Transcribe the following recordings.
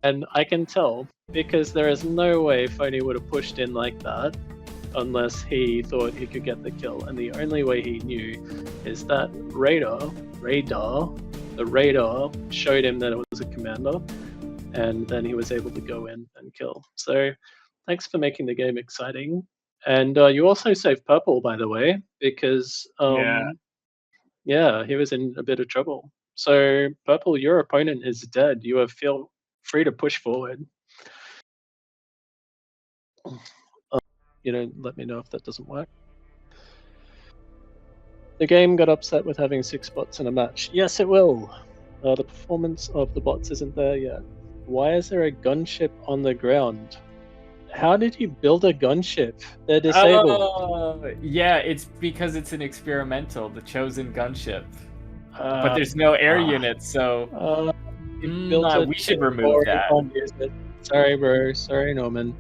And I can tell because there is no way Phony would have pushed in like that unless he thought he could get the kill. And the only way he knew is that the radar showed him that it was a commander, and then he was able to go in and kill. So thanks for making the game exciting. And you also saved Purple, by the way, because yeah, he was in a bit of trouble. So Purple, your opponent is dead. You feel free to push forward. Let me know if that doesn't work. The game got upset with having 6 bots in a match. Yes, it will. The performance of the bots isn't there yet. Why is there a gunship on the ground? How did you build a gunship? They're disabled. Yeah, it's because it's an experimental, the chosen gunship. But there's no air units, so we should remove that. Sorry, bro. Sorry, Norman.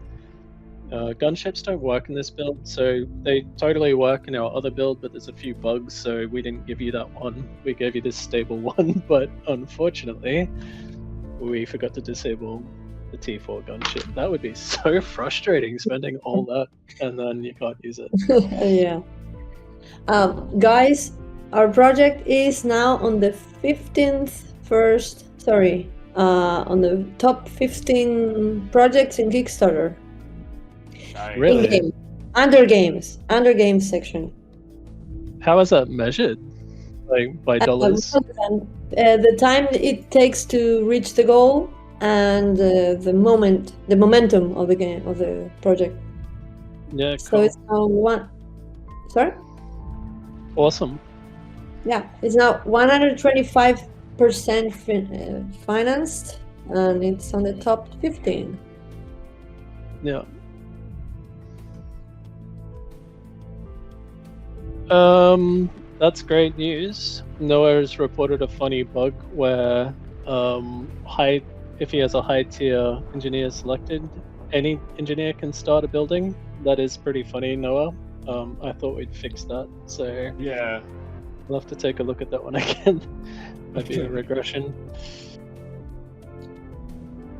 Gunships don't work in this build, so they totally work in our other build, but there's a few bugs, so we didn't give you that one. We gave you this stable one, but unfortunately, we forgot to disable the T4 gunship. That would be so frustrating, spending all that, and then you can't use it. Yeah. Guys, our project is now on the 15th on the top 15 projects in Kickstarter. Really? In-game. Under games section. How is that measured? Like by dollars? The time it takes to reach the goal and the momentum of the game, of the project. Yeah, cool. So it's now Sorry? Awesome. Yeah, it's now 125% financed, and it's on the top 15. Yeah. That's great news. Noah has reported a funny bug where if he has a high tier engineer selected, any engineer can start a building. That is pretty funny, Noah. I thought we'd fix that, so yeah, we'll have to take a look at that one again. Might be a regression.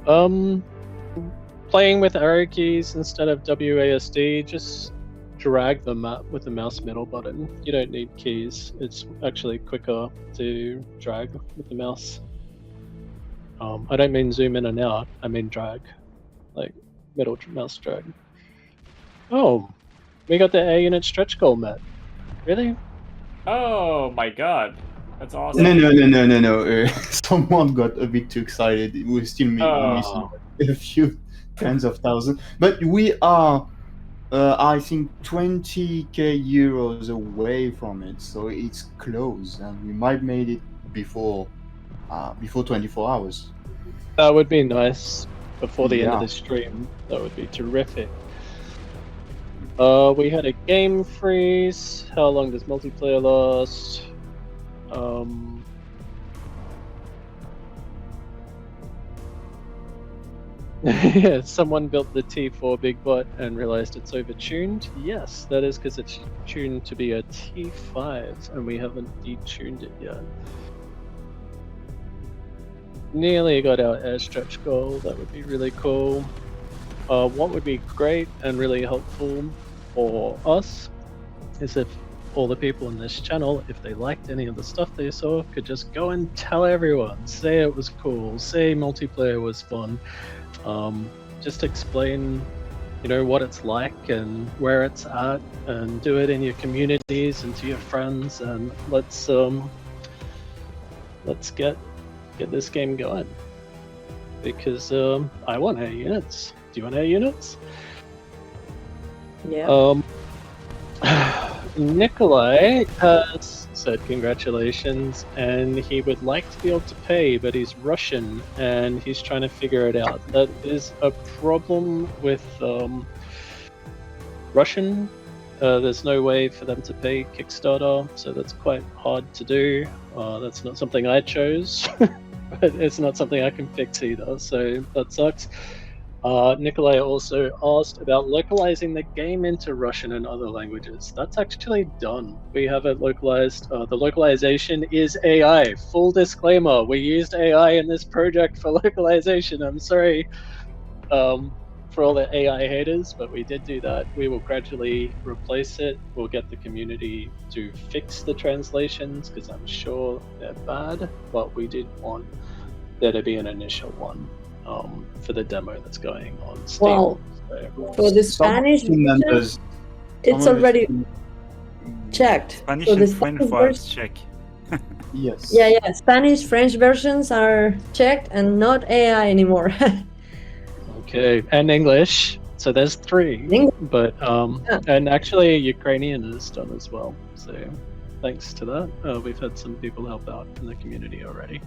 Playing with arrow keys instead of WASD, just drag the map with the mouse middle button. You don't need keys. It's actually quicker to drag with the mouse. I don't mean zoom in and out, I mean drag. Like middle mouse drag. Oh, we got the A unit stretch goal met. Really? Oh my god. That's awesome. No. Someone got a bit too excited. We're still missing a few tens of thousands. But we are, I think, 20k euros away from it. So it's close. And we might made it before 24 hours. That would be nice. Before the end of the stream. That would be terrific. We had a game freeze. How long does multiplayer last? Yeah, someone built the T4 big bot and realized it's overtuned. Yes, that is because it's tuned to be a T5 and we haven't detuned it yet. Nearly got our air stretch goal. That would be really cool. What would be great and really helpful for us is if all the people in this channel, if they liked any of the stuff they saw, could just go and tell everyone, say it was cool, say multiplayer was fun, just explain, what it's like and where it's at, and do it in your communities and to your friends, and let's get this game going. Because I want air units. Do you want air units? Yeah. Nikolai has said congratulations, and he would like to be able to pay, but he's Russian and he's trying to figure it out. That is a problem with Russian. There's no way for them to pay Kickstarter, so that's quite hard to do. That's not something I chose, but it's not something I can fix either, so that sucks. Nikolai also asked about localizing the game into Russian and other languages. That's actually done. We have it localized. The localization is AI. Full disclaimer: we used AI in this project for localization. I'm sorry for all the AI haters, but we did do that. We will gradually replace it. We'll get the community to fix the translations because I'm sure they're bad, but we did want there to be an initial one for the demo that's going on Steam. Well, so, for the Spanish version, it's already checked. Spanish so and the French Spanish files check. Yes. Yeah. Spanish, French versions are checked and not AI anymore. Okay, and English. So there's 3. But and actually Ukrainian is done as well. So thanks to that, we've had some people help out in the community already.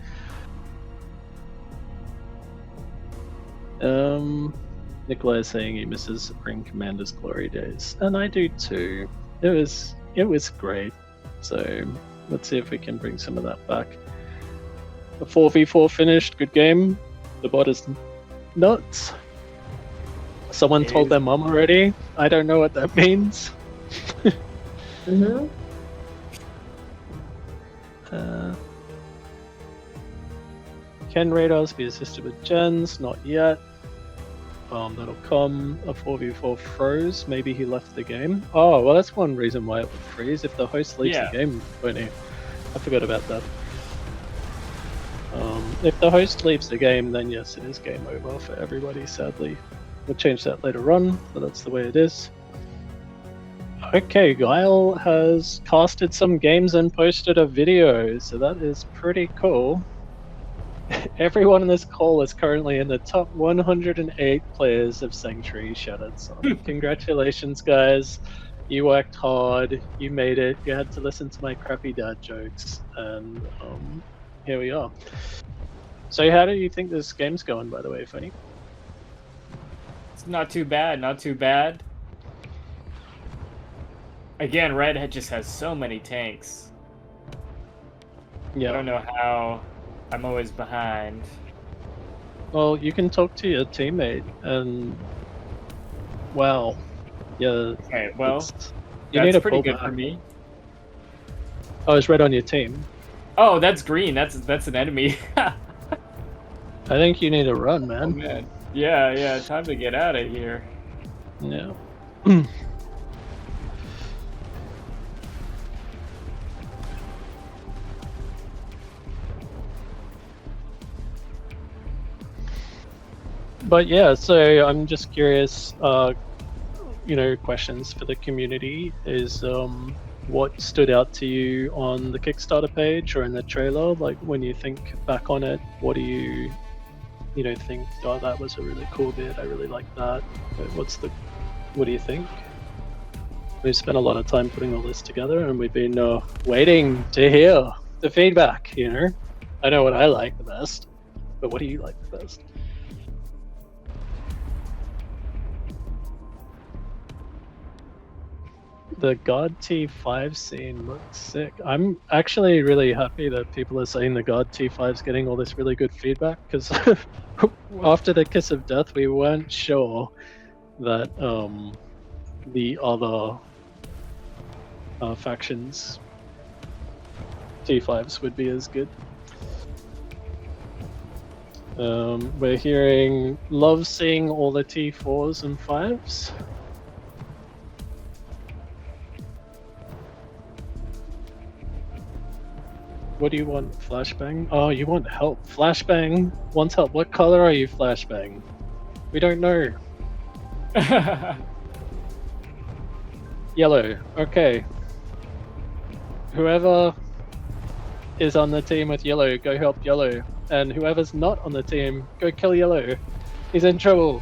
Nikolai is saying he misses Ring Commander's glory days, and I do too. It was great. So let's see if we can bring some of that back. The 4v4 finished. Good game. The bot is nuts. Someone told their mom already. I don't know what that means. Mm-hmm. Can radars be assisted with gens? Not yet. That'll come. A 4v4 froze. Maybe he left the game. Oh, well, that's one reason why it would freeze. If the host leaves the game, won't he? I forgot about that. If the host leaves the game, then yes, it is game over for everybody, sadly. We'll change that later on, but that's the way it is. Okay, Guile has casted some games and posted a video, so that is pretty cool. Everyone in this call is currently in the top 108 players of Sanctuary Shattered Sun. Congratulations, guys. You worked hard, you made it, you had to listen to my crappy dad jokes, and here we are. So how do you think this game's going, by the way, Funny? It's not too bad, not too bad. Again, Red just has so many tanks. Yeah. I don't know how I'm always behind. Well, you can talk to your teammate and... Wow. Yeah. Okay, well, you need that's a pretty good pullback. for me. Oh, it's red on your team. Oh, that's green. That's an enemy. I think you need to run, man. Oh, man. Yeah, time to get out of here. Yeah. But yeah, so I'm just curious, questions for the community is what stood out to you on the Kickstarter page or in the trailer? Like when you think back on it, what do you think, oh, that was a really cool bit, I really like that. What do you think? We've spent a lot of time putting all this together and we've been waiting to hear the feedback, I know what I like the best, but what do you like the best? The God T5 scene looks sick. I'm actually really happy that people are saying the God T5 is getting all this really good feedback, because after the Kiss of Death, we weren't sure that the other factions T5s would be as good. We're hearing love seeing all the T4s and 5s. What do you want, Flashbang? Oh, you want help. Flashbang wants help. What color are you, Flashbang? We don't know. Yellow. Okay. Whoever is on the team with yellow, go help yellow. And whoever's not on the team, go kill yellow. He's in trouble.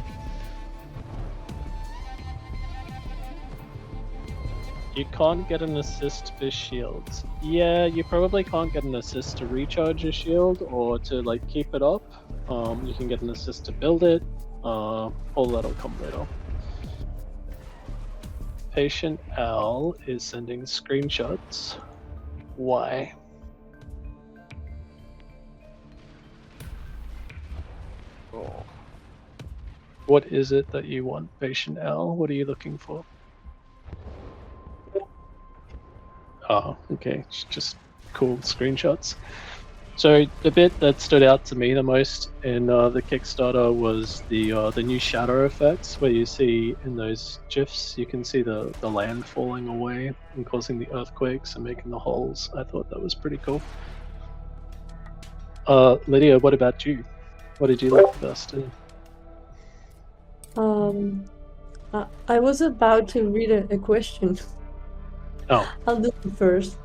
You can't get an assist for shields. Yeah, you probably can't get an assist to recharge your shield or to keep it up. You can get an assist to build it. All that'll come later. Patient Al is sending screenshots. Why? Oh. What is it that you want, Patient L? What are you looking for? Oh, okay. It's just cool screenshots. So the bit that stood out to me the most in the Kickstarter was the new shadow effects, where you see in those GIFs, you can see the land falling away and causing the earthquakes and making the holes. I thought that was pretty cool. Lydia, what about you? What did you like best? I was about to read a question. Oh. I'll do it first.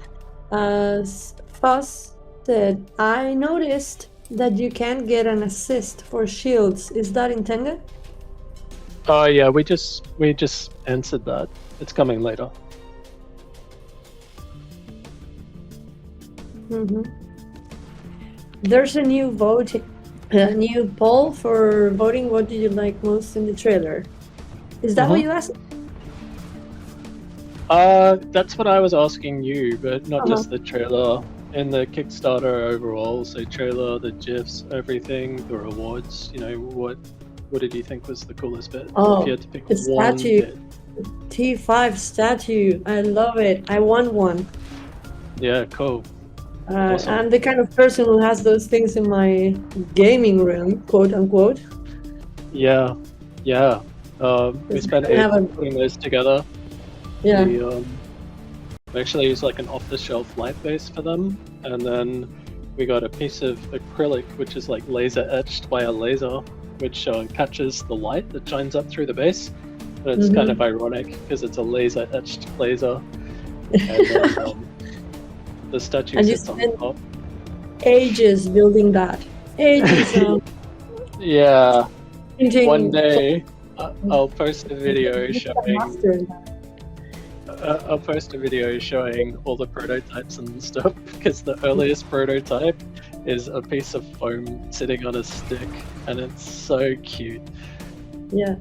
Foss said, I noticed that you can't get an assist for shields. Is that intended? Oh yeah, we just answered that. It's coming later. There's a new new poll for voting. What did you like most in the trailer? Is that what you asked? That's what I was asking you, but not just the trailer. In the Kickstarter overall, so trailer, the GIFs, everything, the rewards. You know, what did you think was the coolest bit? Oh, if you had to pick the one statue. bit. T5 statue. I love it. I want one. Yeah, cool. Awesome. I'm the kind of person who has those things in my gaming room, quote unquote. Yeah. We spent ages putting those together. Yeah. We actually used like an off-the-shelf light base for them, and then we got a piece of acrylic which is like laser etched by a laser, which catches the light that shines up through the base. And it's kind of ironic because it's a laser etched laser. And then, the statue sits on top. Ages building that. Ages. Yeah. One day I'll post a video showing. I'll post a video showing all the prototypes and stuff, because the earliest prototype is a piece of foam sitting on a stick, and it's so cute. Yeah,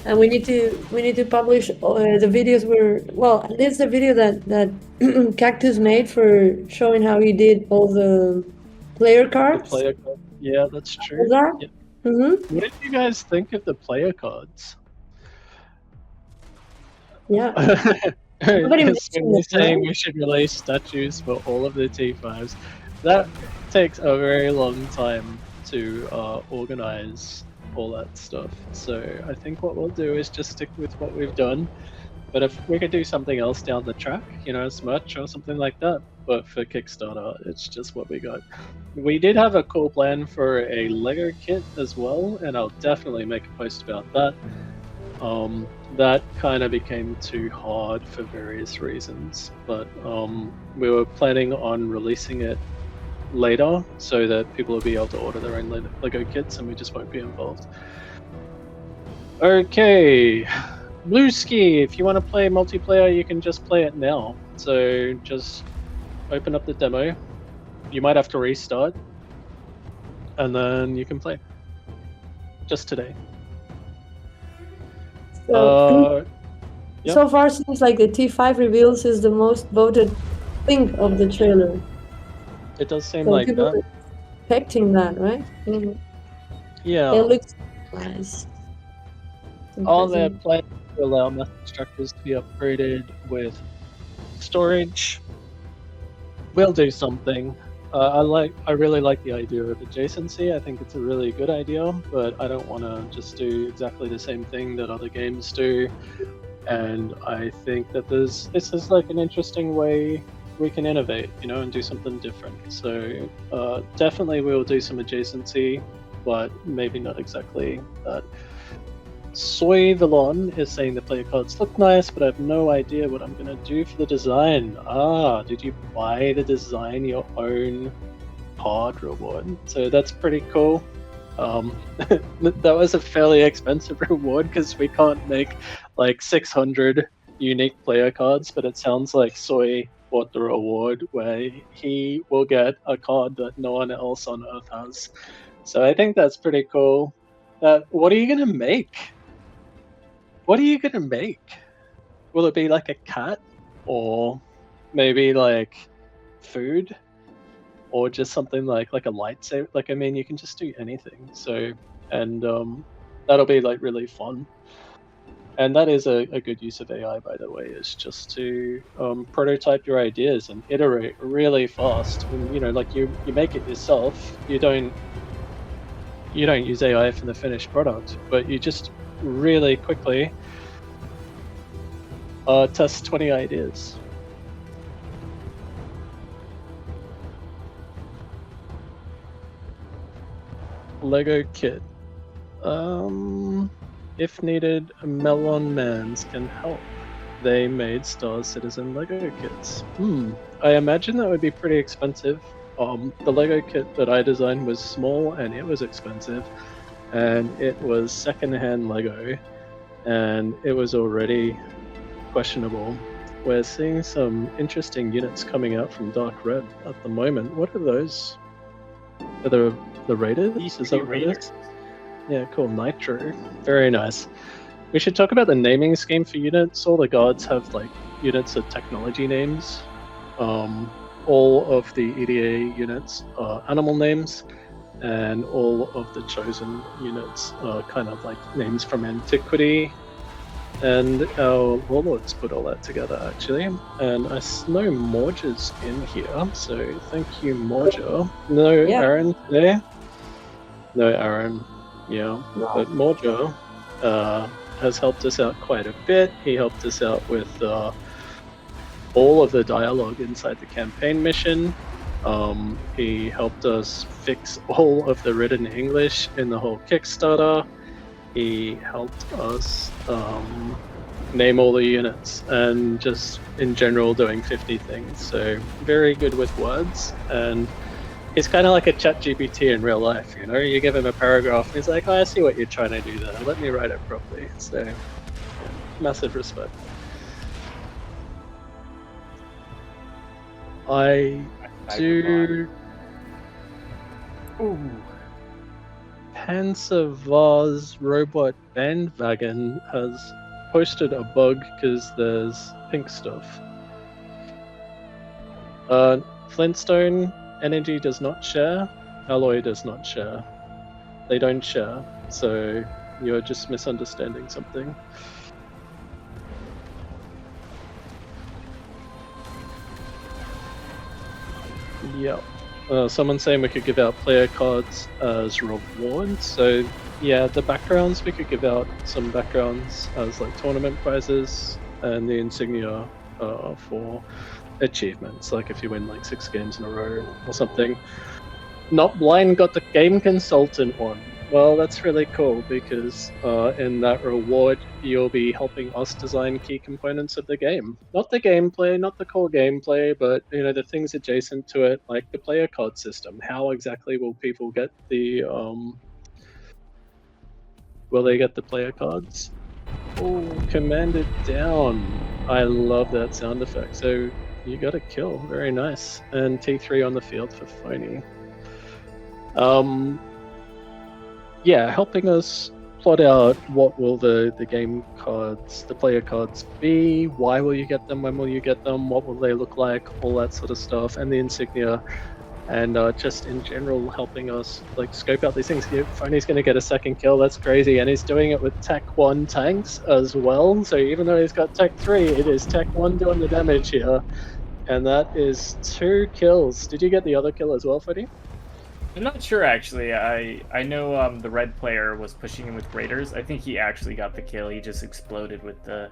and we need to publish the videos this is the video that Cactus made for showing how he did all the player cards. The player cards. Yeah, that's true. Yeah. What did you guys think of the player cards? Yeah. We're saying we should release statues for all of the T5s. That takes a very long time to organize all that stuff. So I think what we'll do is just stick with what we've done. But if we could do something else down the track, Smurch or something like that. But for Kickstarter, it's just what we got. We did have a cool plan for a Lego kit as well, and I'll definitely make a post about that. That kind of became too hard for various reasons, but we were planning on releasing it later so that people will be able to order their own Lego kits and we just won't be involved. Okay, Blueski, if you want to play multiplayer, you can just play it now. So just open up the demo. You might have to restart, and then you can play. Just today. So far, seems like the T5 reveals is the most voted thing of the trailer. It does seem like people that. Are expecting that, right? Yeah. It looks nice. All their plans to allow method structures to be upgraded with storage. We'll do something. I really like the idea of adjacency. I think it's a really good idea, but I don't want to just do exactly the same thing that other games do. And I think that this is like an interesting way we can innovate, and do something different. So definitely we'll do some adjacency, but maybe not exactly that. Soy Villon is saying the player cards look nice, but I have no idea what I'm going to do for the design. Did you buy the design your own card reward? So that's pretty cool. That was a fairly expensive reward because we can't make like 600 unique player cards, but it sounds like Soy bought the reward where he will get a card that no one else on Earth has. So I think that's pretty cool. What are you going to make? What are you going to make? Will it be like a cat? Or maybe like food? Or just something like a lightsaber? Like, I mean, you can just do anything. So, and that'll be like really fun. And that is a good use of AI, by the way, is just to prototype your ideas and iterate really fast. And you know, like you make it yourself. You don't use AI for the finished product, but you just really quickly test 20 ideas. Lego kit. If needed, Melon Mans can help. They made Star Citizen Lego kits. I imagine that would be pretty expensive. The Lego kit that I designed was small and it was expensive, and it was secondhand Lego, and it was already questionable. We're seeing some interesting units coming out from Dark Red at the moment. What are those? Are the Raiders? Is that Raiders? Yeah, cool. Nitro. Very nice. We should talk about the naming scheme for units. All the gods have like units of technology names. All of the EDA units are animal names, and all of the chosen units are kind of like names from antiquity. And our warlords put all that together actually. And I know Morja's in here, so thank you, Morja. No Aaron today? No Aaron. Yeah, but Morja has helped us out quite a bit. He helped us out with all of the dialogue inside the campaign mission. He helped us fix all of the written English in the whole Kickstarter. He helped us name all the units and just in general doing 50 things. So very good with words, and he's kind of like a ChatGPT in real life, you know? You give him a paragraph and he's like, oh, I see what you're trying to do there. Let me write it properly. So, yeah, massive respect. I do... Ooh. Panzer Robot Bandwagon has posted a bug because there's pink stuff. Flintstone Energy does not share, Alloy does not share. They don't share, so you're just misunderstanding something. Yep. Someone's saying we could give out player cards as rewards, so yeah, the backgrounds, we could give out some backgrounds as like tournament prizes, and the insignia for achievements, like if you win like 6 games in a row or something. Not Blind got the game consultant one. Well, that's really cool because in that reward you'll be helping us design key components of the game. Not the gameplay, not the core gameplay, but you know, the things adjacent to it, like the player card system. How exactly will people get the will they get the player cards? Oh, commanded down. I love that sound effect. So you got a kill, very nice. And T3 on the field for Phony. Yeah, helping us plot out what will the game cards, the player cards be, why will you get them, when will you get them, what will they look like, all that sort of stuff, and the insignia, and just in general helping us like scope out these things. Phony's going to get a second kill, that's crazy, and he's doing it with Tech 1 tanks as well, so even though he's got Tech 3, it is Tech 1 doing the damage here, and that is 2 kills. Did you get the other kill as well, Phony? I'm not sure actually. I know the red player was pushing him with Raiders. I think he actually got the kill. He just exploded with the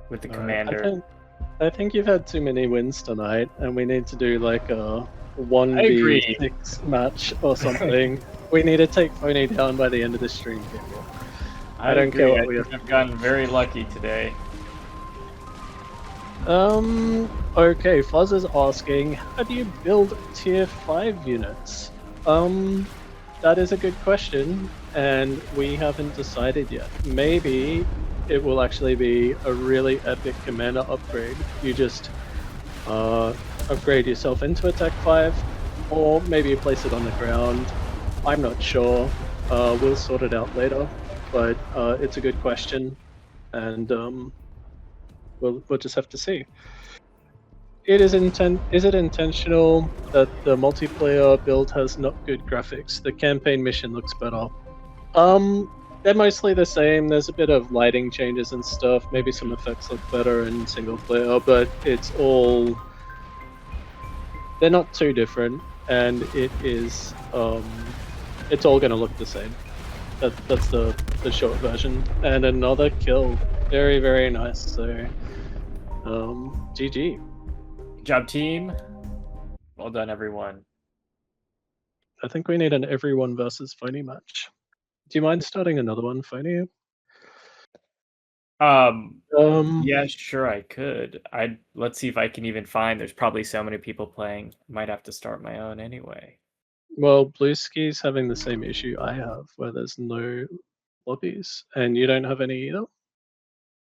commander. I think you've had too many wins tonight, and we need to do like a 1v6 match or something. We need to take Phony down by the end of the stream, people. I don't care what we have. I've gotten very lucky today. Okay, Fuzz is asking, how do you build tier 5 units? That is a good question, and we haven't decided yet. Maybe it will actually be a really epic commander upgrade. You just upgrade yourself into a Tech 5, or maybe you place it on the ground. I'm not sure. We'll sort it out later, but it's a good question, and we'll just have to see. Is it intentional that the multiplayer build has not good graphics? The campaign mission looks better. They're mostly the same. There's a bit of lighting changes and stuff. Maybe some effects look better in single player, but it's all they're not too different, and it's all going to look the same. That's the short version. And another kill, very very nice. So, GG. Good job, team. Well done, everyone. I think we need an everyone versus Phony match. Do you mind starting another one, Phony? Yeah, sure, I could. Let's see if I can even find. There's probably so many people playing. Might have to start my own anyway. Well, Blueski's having the same issue I have, where there's no lobbies, and you don't have any either.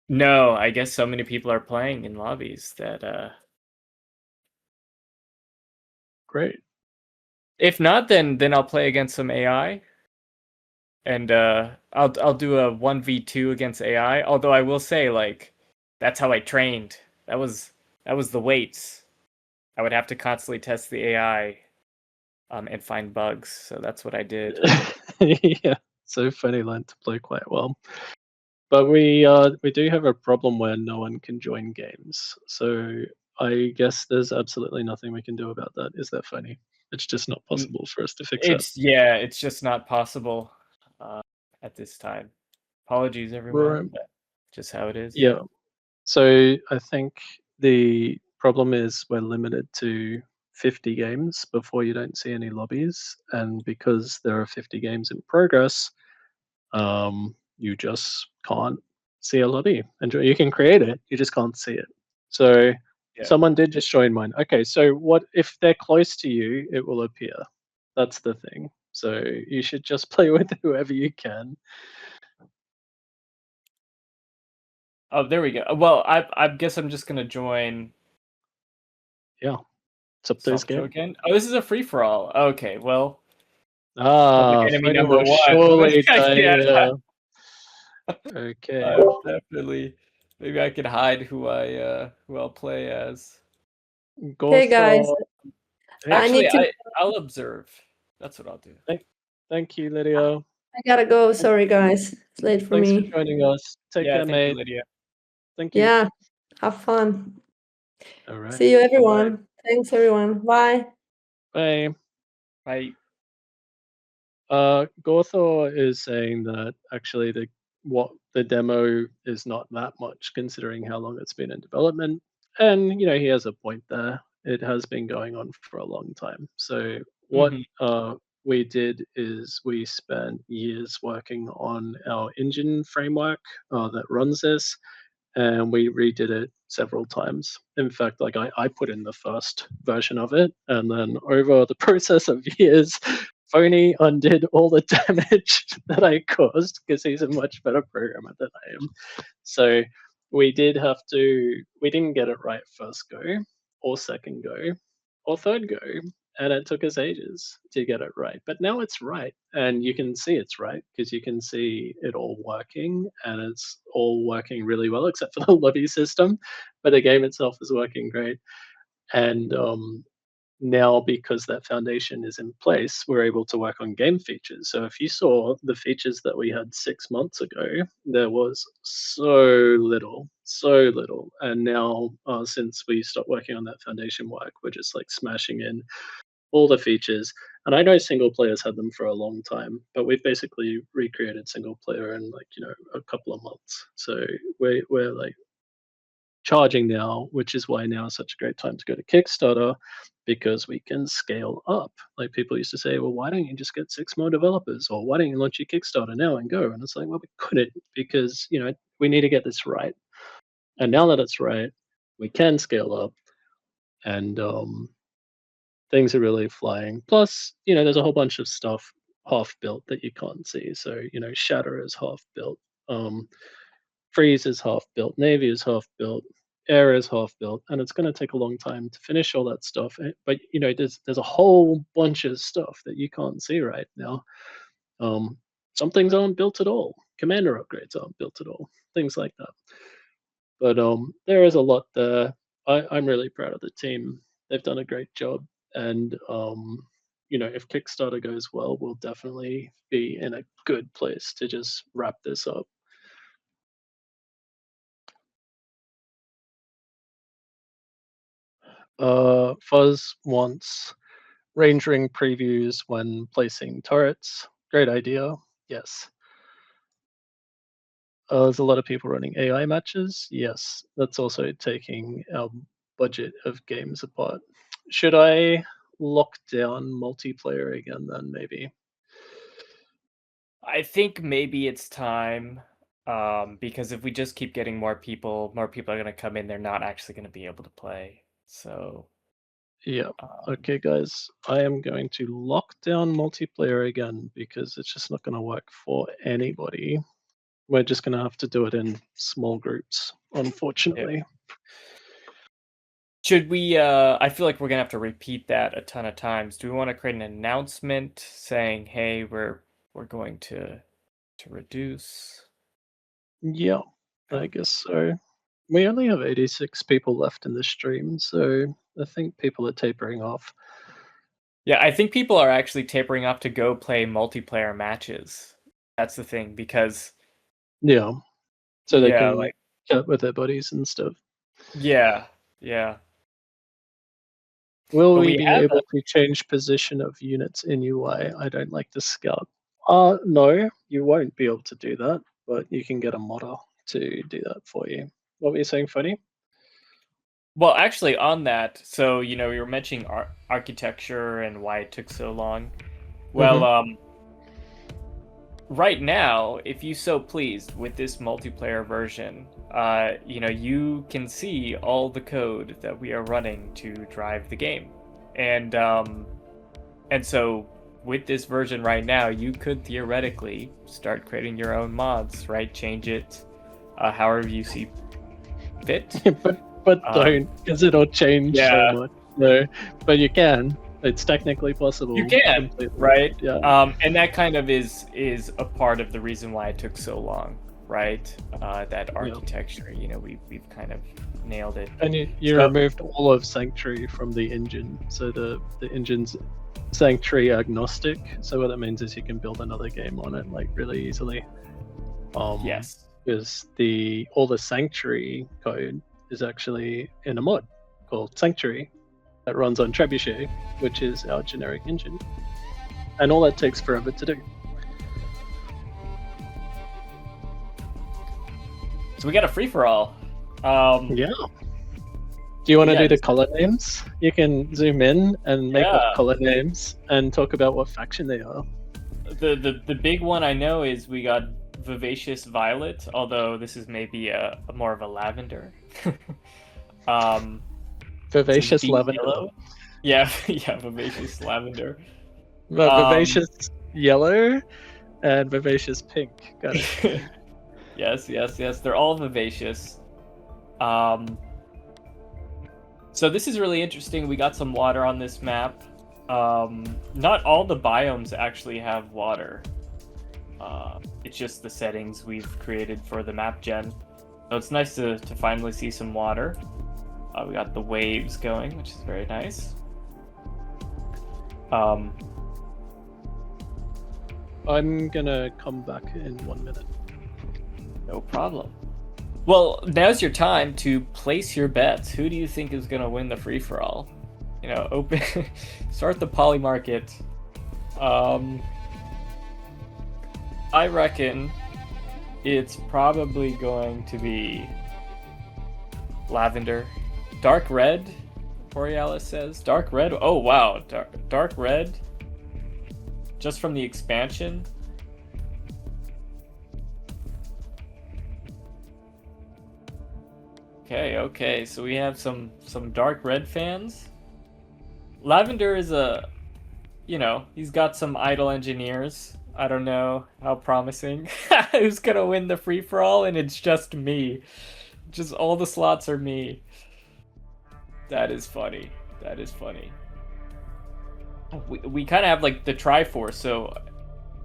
No, I guess so many people are playing in lobbies that. Great. If not, then I'll play against some AI. And I'll do a 1v2 against AI. Although I will say, like, that's how I trained. That was the weights. I would have to constantly test the AI, and find bugs. So that's what I did. Yeah, so Phony learned to play quite well. But we do have a problem where no one can join games. So I guess there's absolutely nothing we can do about that. Is that Phony? It's just not possible for us to fix it. It's just not possible at this time. Apologies, everyone. But just how it is. Yeah. So I think the problem is we're limited to 50 games before you don't see any lobbies, and because there are 50 games in progress, you just can't see a lobby. And you can create it, you just can't see it. So someone did just join mine. Okay, so what if they're close to you? It will appear. That's the thing. So you should just play with whoever you can. Oh, there we go. Well, I guess I'm just gonna join. Yeah, it's up to this game again. Oh, this is a free for all. Okay, well. Public enemy number one. Surely yeah. Okay. Definitely. Maybe I could hide who I'll play as. Okay, guys. Actually, I'll observe. That's what I'll do. Thank you, Lydia. I gotta go. Sorry, guys. It's late for me. Thanks for joining us. Take care, mate. You, Lydia. Thank you. Yeah. Have fun. All right. See you, everyone. Bye. Thanks, everyone. Bye. Bye. Bye. Gorthor is saying that actually the demo is not that much considering how long it's been in development, and he has a point there. It has been going on for a long time. So what we did is we spent years working on our engine framework that runs this, and we redid it several times. In fact, like I put in the first version of it, and then over the process of years, Phony undid all the damage that I caused because he's a much better programmer than I am. So we didn't get it right first go, or second go, or third go, and it took us ages to get it right. But now it's right, and you can see it's right because you can see it all working, and it's all working really well except for the lobby system. But the game itself is working great, and now because that foundation is in place, we're able to work on game features. So if you saw the features that we had 6 months ago, there was so little, and now since we stopped working on that foundation work, we're just like smashing in all the features. And I know single players had them for a long time, but we've basically recreated single player in a couple of months. So we're like charging now, which is why now is such a great time to go to Kickstarter, because we can scale up. Like people used to say, well, why don't you just get 6 more developers, or why don't you launch your Kickstarter now and go? And it's like, well, we couldn't, because we need to get this right. And now that it's right, we can scale up, and things are really flying. Plus, there's a whole bunch of stuff half built that you can't see. So, Shatter is half built. Freeze is half built, Navy is half built, Air is half built, and it's going to take a long time to finish all that stuff. But there's a whole bunch of stuff that you can't see right now. Some things aren't built at all. Commander upgrades aren't built at all. Things like that. But there is a lot there. I'm really proud of the team. They've done a great job, and if Kickstarter goes well, we'll definitely be in a good place to just wrap this up. Fuzz wants range ring previews when placing turrets. Great idea. Yes. There's a lot of people running AI matches. Yes, that's also taking our budget of games apart. Should I lock down multiplayer again then, maybe? I think maybe it's time, because if we just keep getting more people are going to come in. They're not actually going to be able to play. So, Yeah. um, Okay, guys, I am going to lock down multiplayer again because it's just not going to work for anybody. We're just going to have to do it in small groups, unfortunately. should we? I feel like we're gonna have to repeat that a ton of times. Do we want to create an announcement saying, "Hey, we're going to reduce"? Yeah, I guess so. We only have 86 people left in the stream, so I think people are tapering off. Yeah, I think people are actually tapering off to go play multiplayer matches. That's the thing, because Yeah, so they yeah, can like chat with their buddies and stuff. yeah. Will But we we be have able to change position of units in UI? I don't like the scout. No, you won't be able to do that, but you can get a modder to do that for you. What were you saying, Funny? Well, actually, on that, so you were mentioning architecture and why it took so long. Well, right now, if you so pleased with this multiplayer version, you can see all the code that we are running to drive the game, and so with this version right now, you could theoretically start creating your own mods, right? Change it, however you see fit. but don't, because it'll change yeah. so much. No, but you can. It's technically possible. You can, completely. right? Yeah. And that kind of is a part of the reason why it took so long, right? That architecture, we've kind of nailed it. And you removed all of Sanctuary from the engine, so the engine's Sanctuary agnostic. So what that means is you can build another game on it like really easily. Yes. Because all the Sanctuary code is actually in a mod called Sanctuary that runs on Trebuchet, which is our generic engine. And all that takes forever to do. So we got a free-for-all. Yeah. Do you want to do the color names? You can zoom in and make up color names and talk about what faction they are. The big one I know is we got Vivacious Violet, although this is maybe a more of a lavender. Vivacious lavender. Yellow. Yeah, Vivacious lavender. Vivacious yellow and Vivacious pink. Got it. Yes. They're all vivacious. So this is really interesting. We got some water on this map. Not all the biomes actually have water. It's just the settings we've created for the map gen. So it's nice to finally see some water. We got the waves going, which is very nice. I'm gonna come back in 1 minute. No problem. Well, now's your time to place your bets. Who do you think is gonna win the free-for-all? Open, start the poly market. I reckon it's probably going to be lavender. Dark red, Borealis says. Dark red? Oh, wow. Dark red? Just from the expansion? Okay. So we have some dark red fans. Lavender is he's got some idle engineers. I don't know how promising. Who's gonna win the free-for-all? And it's just me. Just all the slots are me. That is funny. We kind of have like the Triforce, so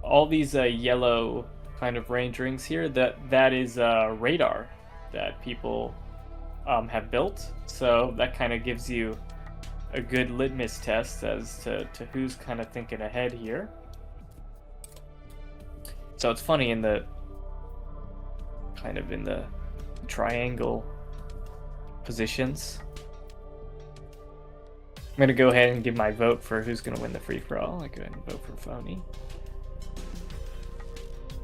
all these yellow kind of range rings here, that is radar that people have built. So that kind of gives you a good litmus test as to who's kind of thinking ahead here. So it's funny in the triangle positions. I'm gonna go ahead and give my vote for who's gonna win the free for all. I go ahead and vote for Phony.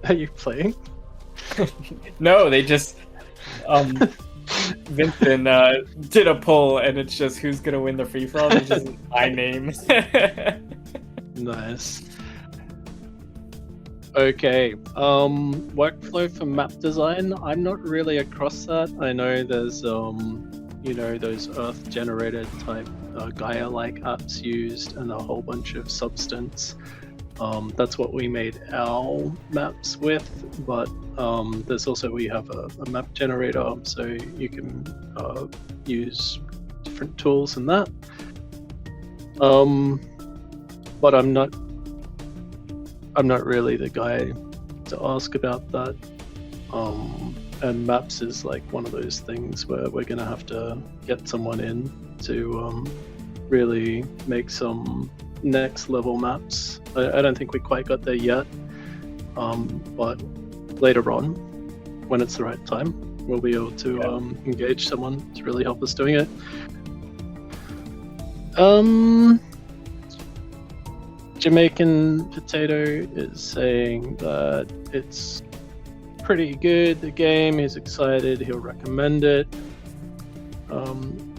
Are you playing? No, they just Vincent did a poll, and it's just who's gonna win the free for all. It's just my name. Nice. Okay. Workflow for map design. I'm not really across that. I know there's those Earth generated type Gaia-like apps used, and a whole bunch of Substance. That's what we made our maps with, but there's also, we have a map generator, so you can use different tools in that. But I'm not really the guy to ask about that. And maps is like one of those things where we're gonna have to get someone in to really make some next level maps. I don't think we quite got there yet, but later on, when it's the right time, we'll be able to engage someone to really help us doing it. Jamaican Potato is saying that it's pretty good, the game. He's excited, he'll recommend it.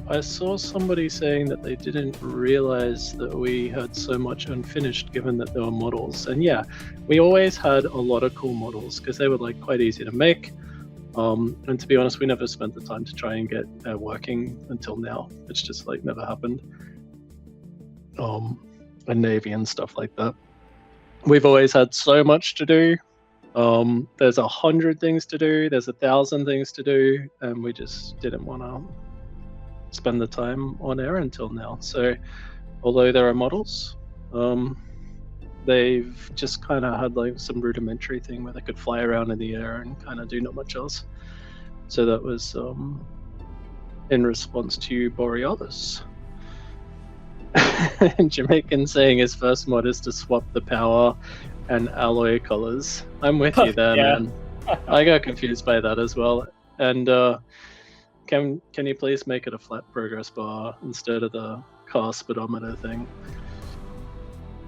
I saw somebody saying that they didn't realize that we had so much unfinished, given that there were models. And yeah, we always had a lot of cool models because they were like quite easy to make. And to be honest, we never spent the time to try and get working until now. It's just like never happened. And Navy and stuff like that. We've always had so much to do. There's 100 things to do. There's 1,000 things to do, and we just didn't want to spend the time on air until now. So, although there are models, they've just kind of had like some rudimentary thing where they could fly around in the air and kind of do not much else. So that was in response to Borealis. And Jamaican saying his first mod is to swap the power and alloy colors. I'm with you there, man. I got confused by that as well. And can you please make it a flat progress bar instead of the car speedometer thing?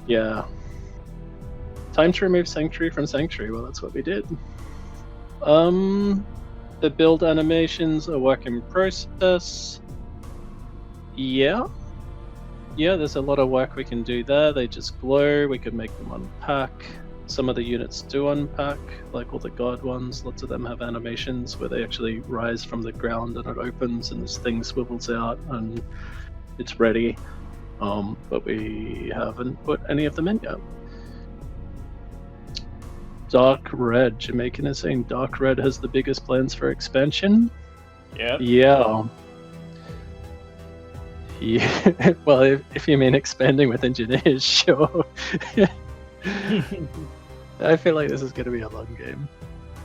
Yeah. Time to remove Sanctuary from Sanctuary. Well, that's what we did. The build animations are work in process. Yeah, there's a lot of work we can do there. They just glow. We could make them unpack. Some of the units do unpack, like all the guard ones. Lots of them have animations where they actually rise from the ground and it opens and this thing swivels out and it's ready. But we haven't put any of them in yet. Dark Red. Jamaican is saying Dark Red has the biggest plans for expansion. Yeah. Well, if you mean expanding with engineers, sure. I feel like this is going to be a long game.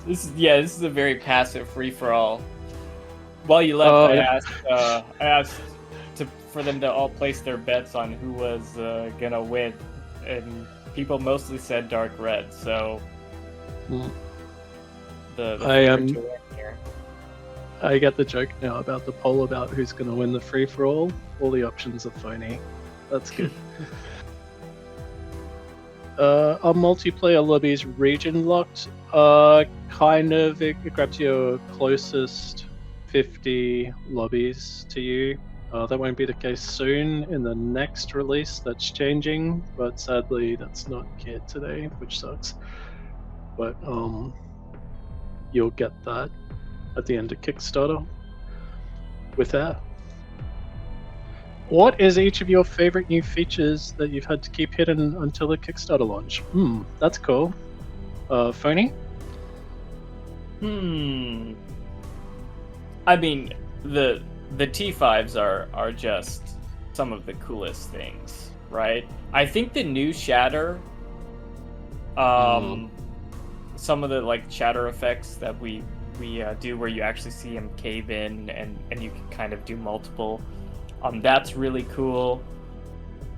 This is a very passive free-for-all. While you left, I asked for them to all place their bets on who was gonna win, and people mostly said Dark Red. So I get the joke now about the poll about who's going to win the free-for-all. All the options are phony. That's good. Are multiplayer lobbies region locked? Kind of. It grabs your closest 50 lobbies to you. That won't be the case soon. In the next release, that's changing, but sadly, that's not here today, which sucks. But you'll get that at the end of Kickstarter with that. What is each of your favorite new features that you've had to keep hidden until the Kickstarter launch? That's cool. Phony? I mean, the T5s are just some of the coolest things, right? I think the new shatter, some of the like shatter effects that we do where you actually see him cave in and you can kind of do multiple That's really cool.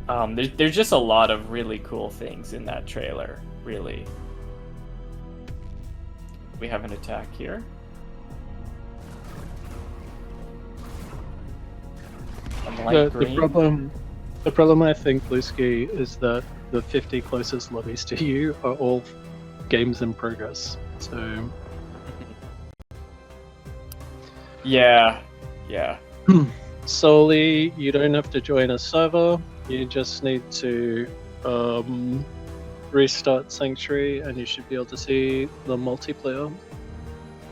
There's just a lot of really cool things in that trailer, really. We have an attack here. The problem I think, Blueski, is that the 50 closest lobbies to you are all games in progress. So yeah. solely, you don't have to join a server. You just need to restart Sanctuary, and you should be able to see the multiplayer.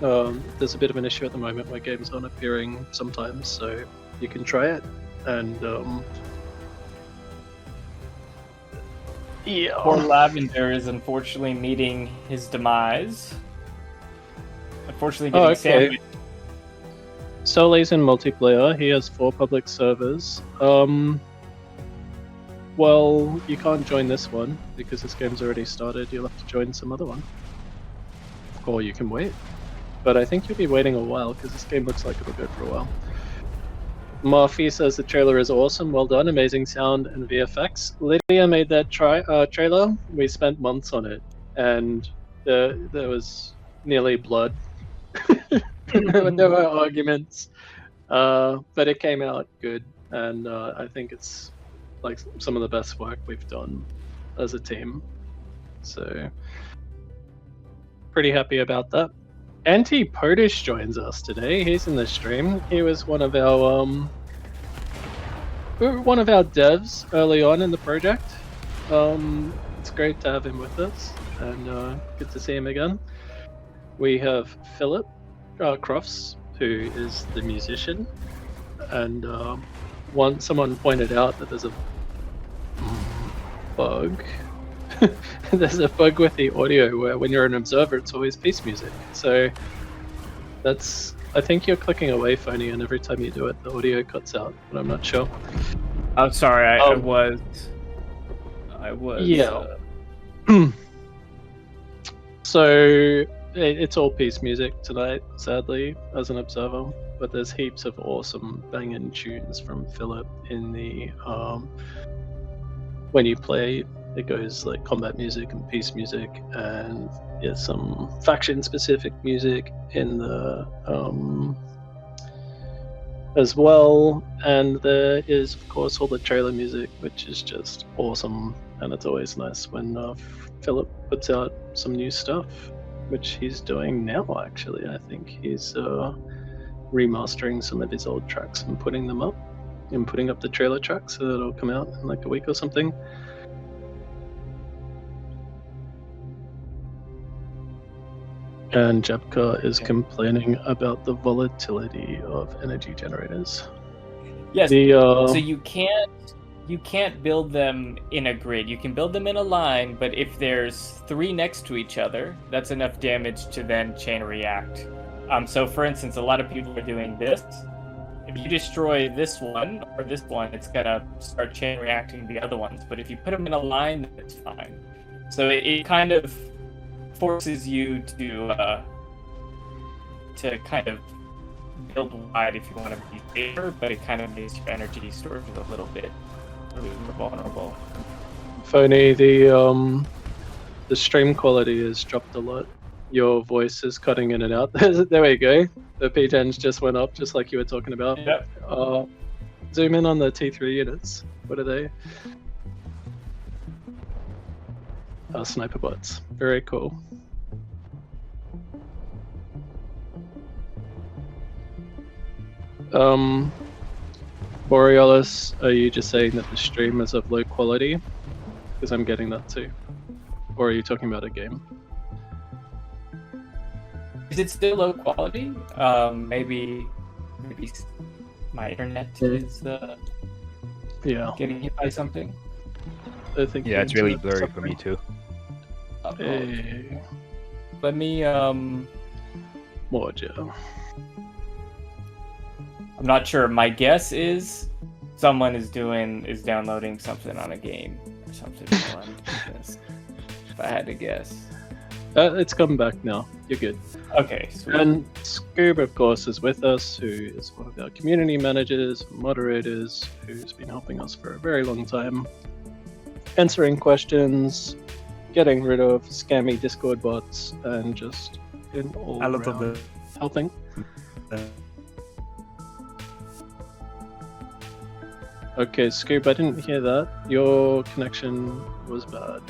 There's a bit of an issue at the moment where games aren't appearing sometimes, so you can try it. And yeah, poor Lavender is unfortunately meeting his demise. Unfortunately, getting sandwiched. Soleil's in multiplayer. He has 4 public servers. Well, you can't join this one because this game's already started. You'll have to join some other one, or you can wait. But I think you'll be waiting a while because this game looks like it'll go for a while. Murphy says the trailer is awesome, well done, amazing sound and VFX. Lydia made that trailer. We spent months on it, and there was nearly blood. There were arguments, but it came out good, and I think it's like some of the best work we've done as a team. So pretty happy about that. Anti-Podish joins us today. He's in the stream. He was one of our devs early on in the project. It's great to have him with us, and good to see him again. We have Philip Crofts, who is the musician, and someone pointed out that there's a bug. There's a bug with the audio where when you're an observer, it's always peace music. So I think you're clicking away, Phony, and every time you do it, the audio cuts out, but I'm not sure. I'm sorry, I was. Yeah. So it's all peace music tonight, sadly, as an observer. But there's heaps of awesome banging tunes from Philip in the when you play. It goes like combat music and peace music, and some faction-specific music in the as well. And there is, of course, all the trailer music, which is just awesome. And it's always nice when Philip puts out some new stuff, which he's doing now. Actually, I think he's remastering some of his old tracks and putting them up, and putting up the trailer tracks, so that'll come out in like a week or something. And Jepka is complaining about the volatility of energy generators. Yes. So you can't build them in a grid. You can build them in a line, but if there's 3 next to each other, that's enough damage to then chain react. So for instance, a lot of people are doing this. If you destroy this one or this one, it's gonna start chain reacting the other ones. But if you put them in a line, it's fine. So it kind of forces you to kind of build wide if you want to be safer, but it kind of makes your energy storage a little bit more vulnerable. Phony, the stream quality has dropped a lot. Your voice is cutting in and out. There we go. The P10s just went up, just like you were talking about. Yep. Zoom in on the T3 units. What are they? Sniper bots. Very cool. Borealis, are you just saying that the stream is of low quality? Because I'm getting that too. Or are you talking about a game? Is it still low quality? Maybe my internet is getting hit by something. I think it's really blurry for me too. Hey. Let me More Joe. I'm not sure. My guess is someone is downloading something on a game or something. If I had to guess. It's come back now. You're good. Okay, sweet. And Scoob, of course, is with us, who is one of our community managers, moderators, who's been helping us for a very long time, answering questions, getting rid of scammy Discord bots, and just in all A lot of around helping. Okay, Scoob, I didn't hear that. Your connection was bad.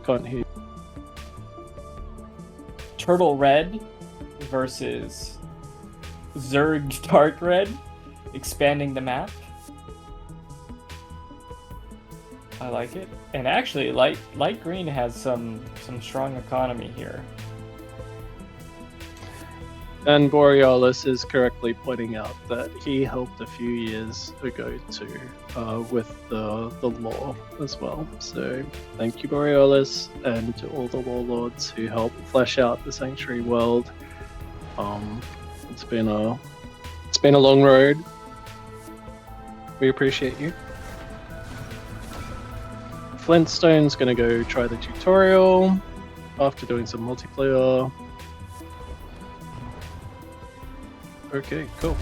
Can't hear. Turtle Red versus Zerg Dark Red, expanding the map. I like it. And actually, light green has some strong economy here. And Borealis is correctly pointing out that he helped a few years ago too, with the law as well. So thank you, Borealis, and to all the warlords who helped flesh out the Sanctuary world. It's been a long road. We appreciate you. Flintstone's gonna go try the tutorial after doing some multiplayer. Okay, cool.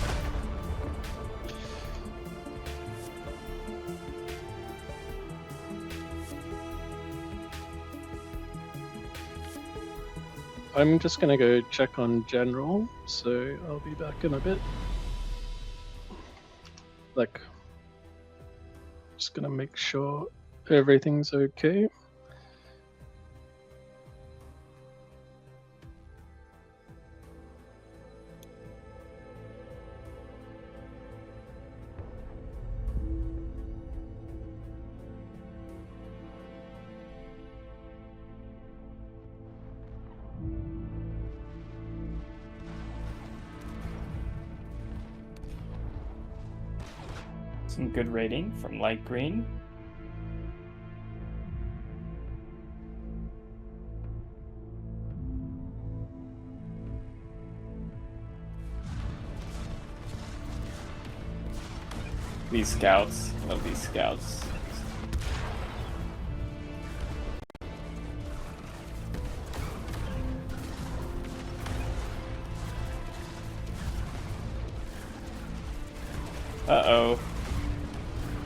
I'm just gonna go check on general, so I'll be back in a bit. Like, just gonna make sure everything's okay. Some good rating from light green. These scouts, love these scouts. Uh-oh.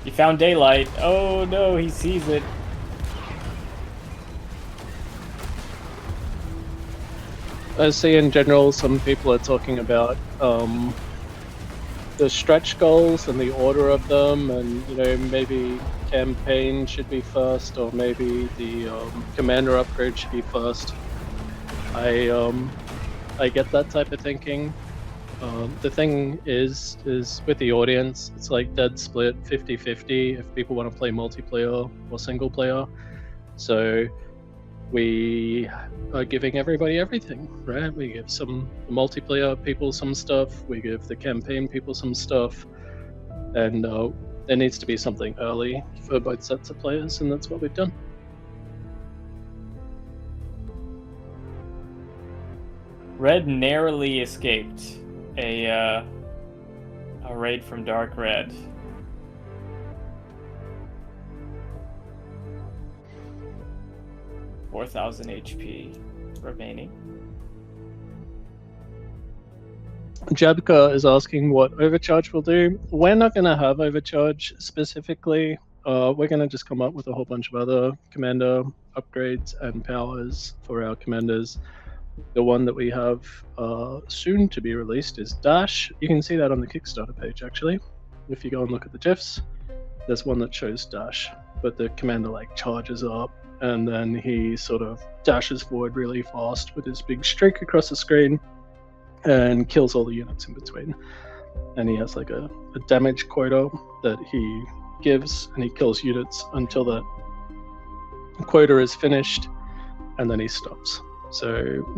He found daylight. Oh no, he sees it. I see in general some people are talking about the stretch goals and the order of them, and maybe campaign should be first, or maybe the commander upgrade should be first. I get that type of thinking. The thing is with the audience, it's like dead split 50-50 if people want to play multiplayer or single player. So we are giving everybody everything, right? We give some multiplayer people some stuff, we give the campaign people some stuff, and there needs to be something early for both sets of players, and that's what we've done. Red narrowly escaped a raid from Dark Red. $4,000 HP remaining. Jabka is asking what overcharge will do. We're not going to have overcharge specifically. We're going to just come up with a whole bunch of other commander upgrades and powers for our commanders. The one that we have soon to be released is Dash. You can see that on the Kickstarter page, actually. If you go and look at the GIFs, there's one that shows Dash, but the commander charges up, and then he sort of dashes forward really fast with his big streak across the screen and kills all the units in between. And he has a damage quota that he gives, and he kills units until that quota is finished, and then he stops. So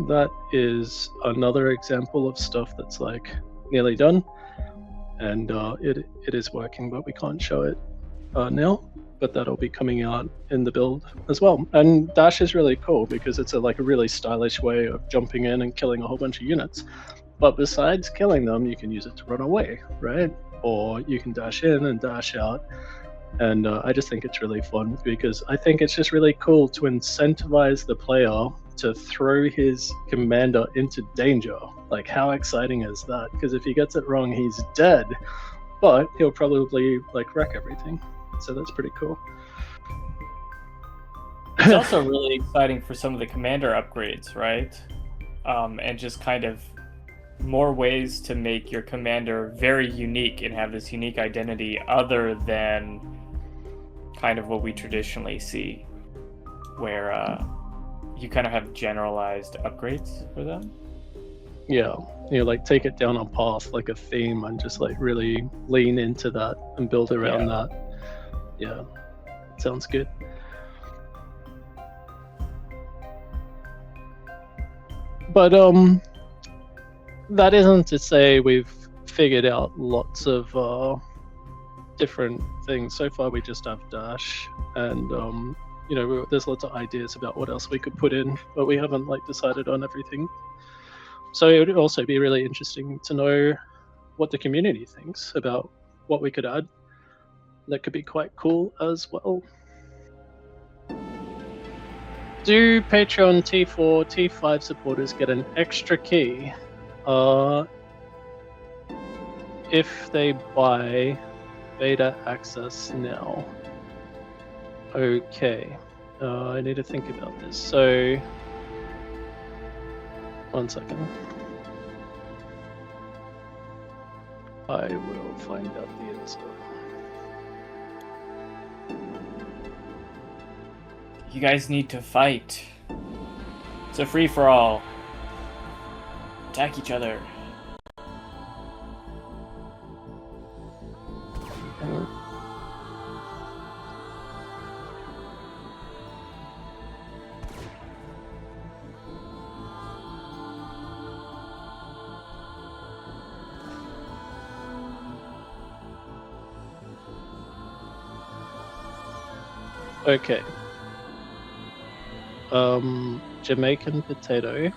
that is another example of stuff that's nearly done, and it is working, but we can't show it now. But that'll be coming out in the build as well. And Dash is really cool because it's a really stylish way of jumping in and killing a whole bunch of units. But besides killing them, you can use it to run away, right? Or you can dash in and dash out. And I just think it's really fun because I think it's just really cool to incentivize the player to throw his commander into danger. Like, how exciting is that? Because if he gets it wrong, he's dead, but he'll probably like wreck everything. So that's pretty cool. It's also really exciting for some of the commander upgrades, right? And just kind of more ways to make your commander very unique and have this unique identity other than kind of what we traditionally see, where you kind of have generalized upgrades for them. Yeah, you know, like take it down a path, like a theme, and just like really lean into that and build around that. Yeah, sounds good. But that isn't to say we've figured out lots of different things. So far, we just have Dash, and you know, there's lots of ideas about what else we could put in, but we haven't like decided on everything. So it would also be really interesting to know what the community thinks about what we could add. That could be quite cool as well. Do Patreon T4, T5 supporters get an extra key if they buy beta access now? Okay, I need to think about this. So, 1 second. I will find out the answer. You guys need to fight. It's a free-for-all. Attack each other. Okay. Jamaican potato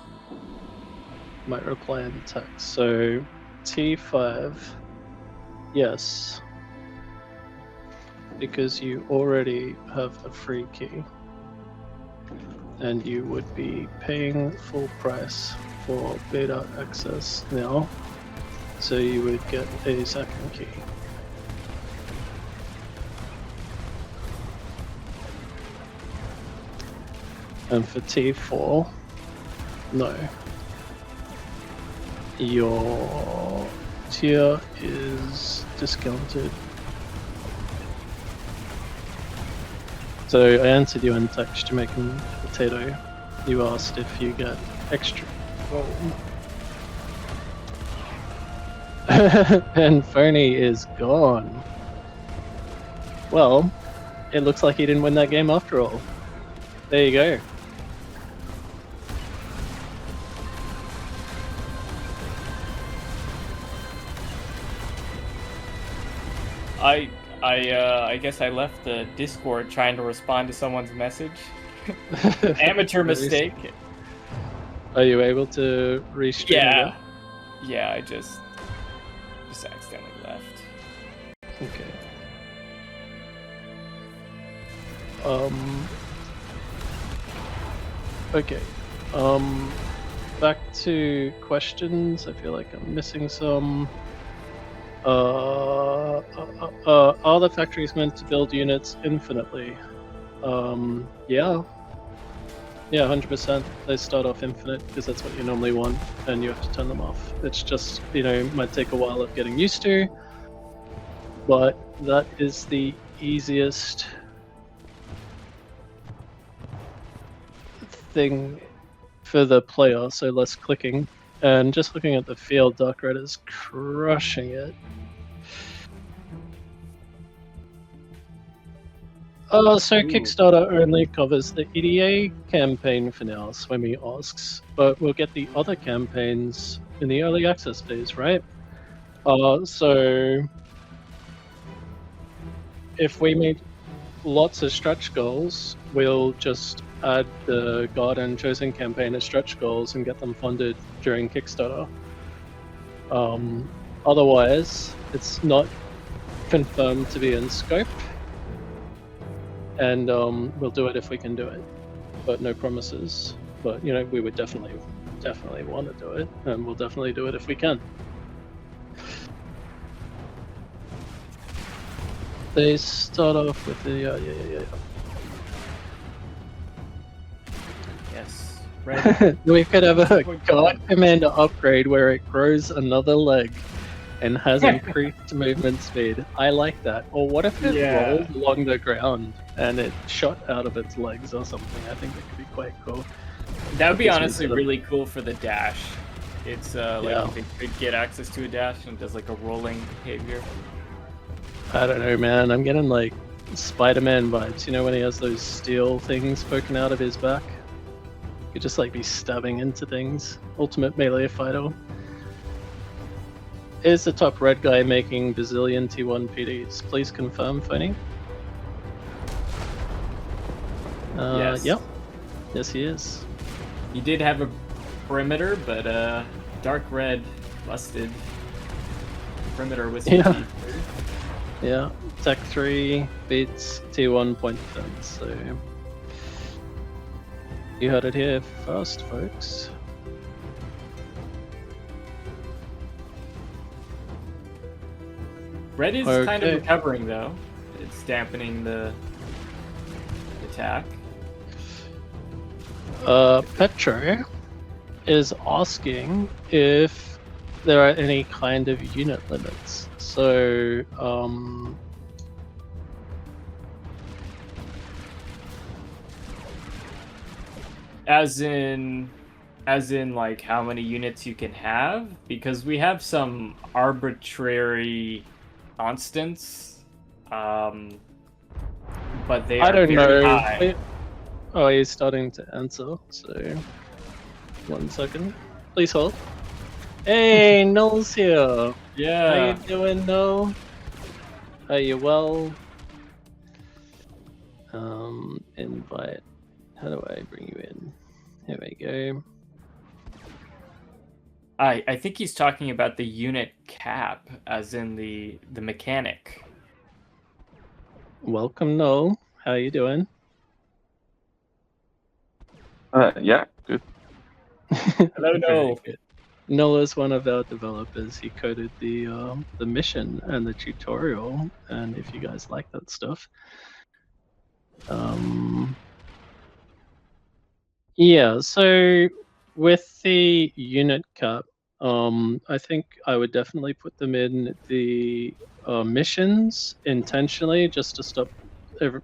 might reply in text. So T5, yes, because you already have a free key, and you would be paying full price for beta access now, so you would get a second key. And for T4, no. Your tier is discounted. So I answered you in text, Jamaican potato. You asked if you get extra gold. And Phony is gone. Well, it looks like he didn't win that game after all. There you go. I guess I left the Discord trying to respond to someone's message. Amateur mistake. Are you able to restream Yeah. it? Yeah, I just accidentally left. Okay. Okay. Back to questions. I feel like I'm missing some. Are the factories meant to build units infinitely? Yeah. Yeah, 100%. They start off infinite because that's what you normally want, and you have to turn them off. It's just, you know, might take a while of getting used to, but that is the easiest thing for the player, so less clicking. And just looking at the field, Dark Red is crushing it. So Kickstarter only covers the EDA campaign for now, Swimmy asks, but we'll get the other campaigns in the early access phase, right? So if we make lots of stretch goals, we'll just add the God and Chosen campaign as stretch goals and get them funded during Kickstarter. Otherwise, it's not confirmed to be in scope, and we'll do it if we can do it, but no promises. But you know, we would definitely want to do it, and we'll definitely do it if we can. They start off with the yeah. Yes. Right. We could have a God Commander upgrade where it grows another leg and has increased movement speed. I like that. Or what if it rolled along the ground and it shot out of its legs or something? I think it could be quite cool. That would be honestly really cool for the dash. It's like if it could get access to a dash and does like a rolling behavior. I don't know, man. I'm getting like Spider-Man vibes. You know when he has those steel things poking out of his back? You could just like be stabbing into things. Ultimate melee fighter. Is the top red guy making bazillion T1 PDs? Please confirm, Phony. Yes. Yep. Yes, he is. He did have a perimeter, but dark red busted. Perimeter was Yeah. Tech 3 beats T1 point defense, so you heard it here first, folks. Red is kind of recovering though. It's dampening the attack. Petro is asking if there are any kind of unit limits. So, as in like how many units you can have, because we have some arbitrary constants, but they are very high. Oh, he's starting to answer, so 1 second. Please hold. Hey, Noel's here. Yeah. How you doing, Noel? Are you well? Invite. How do I bring you in? Here we go. I think he's talking about the unit cap, as in the mechanic. Welcome, Noel. How you doing? Yeah, good. Hello, Noel. Noel is one of our developers. He coded the mission and the tutorial, and if you guys like that stuff, yeah. So with the unit cap, I think I would definitely put them in the missions intentionally, just to stop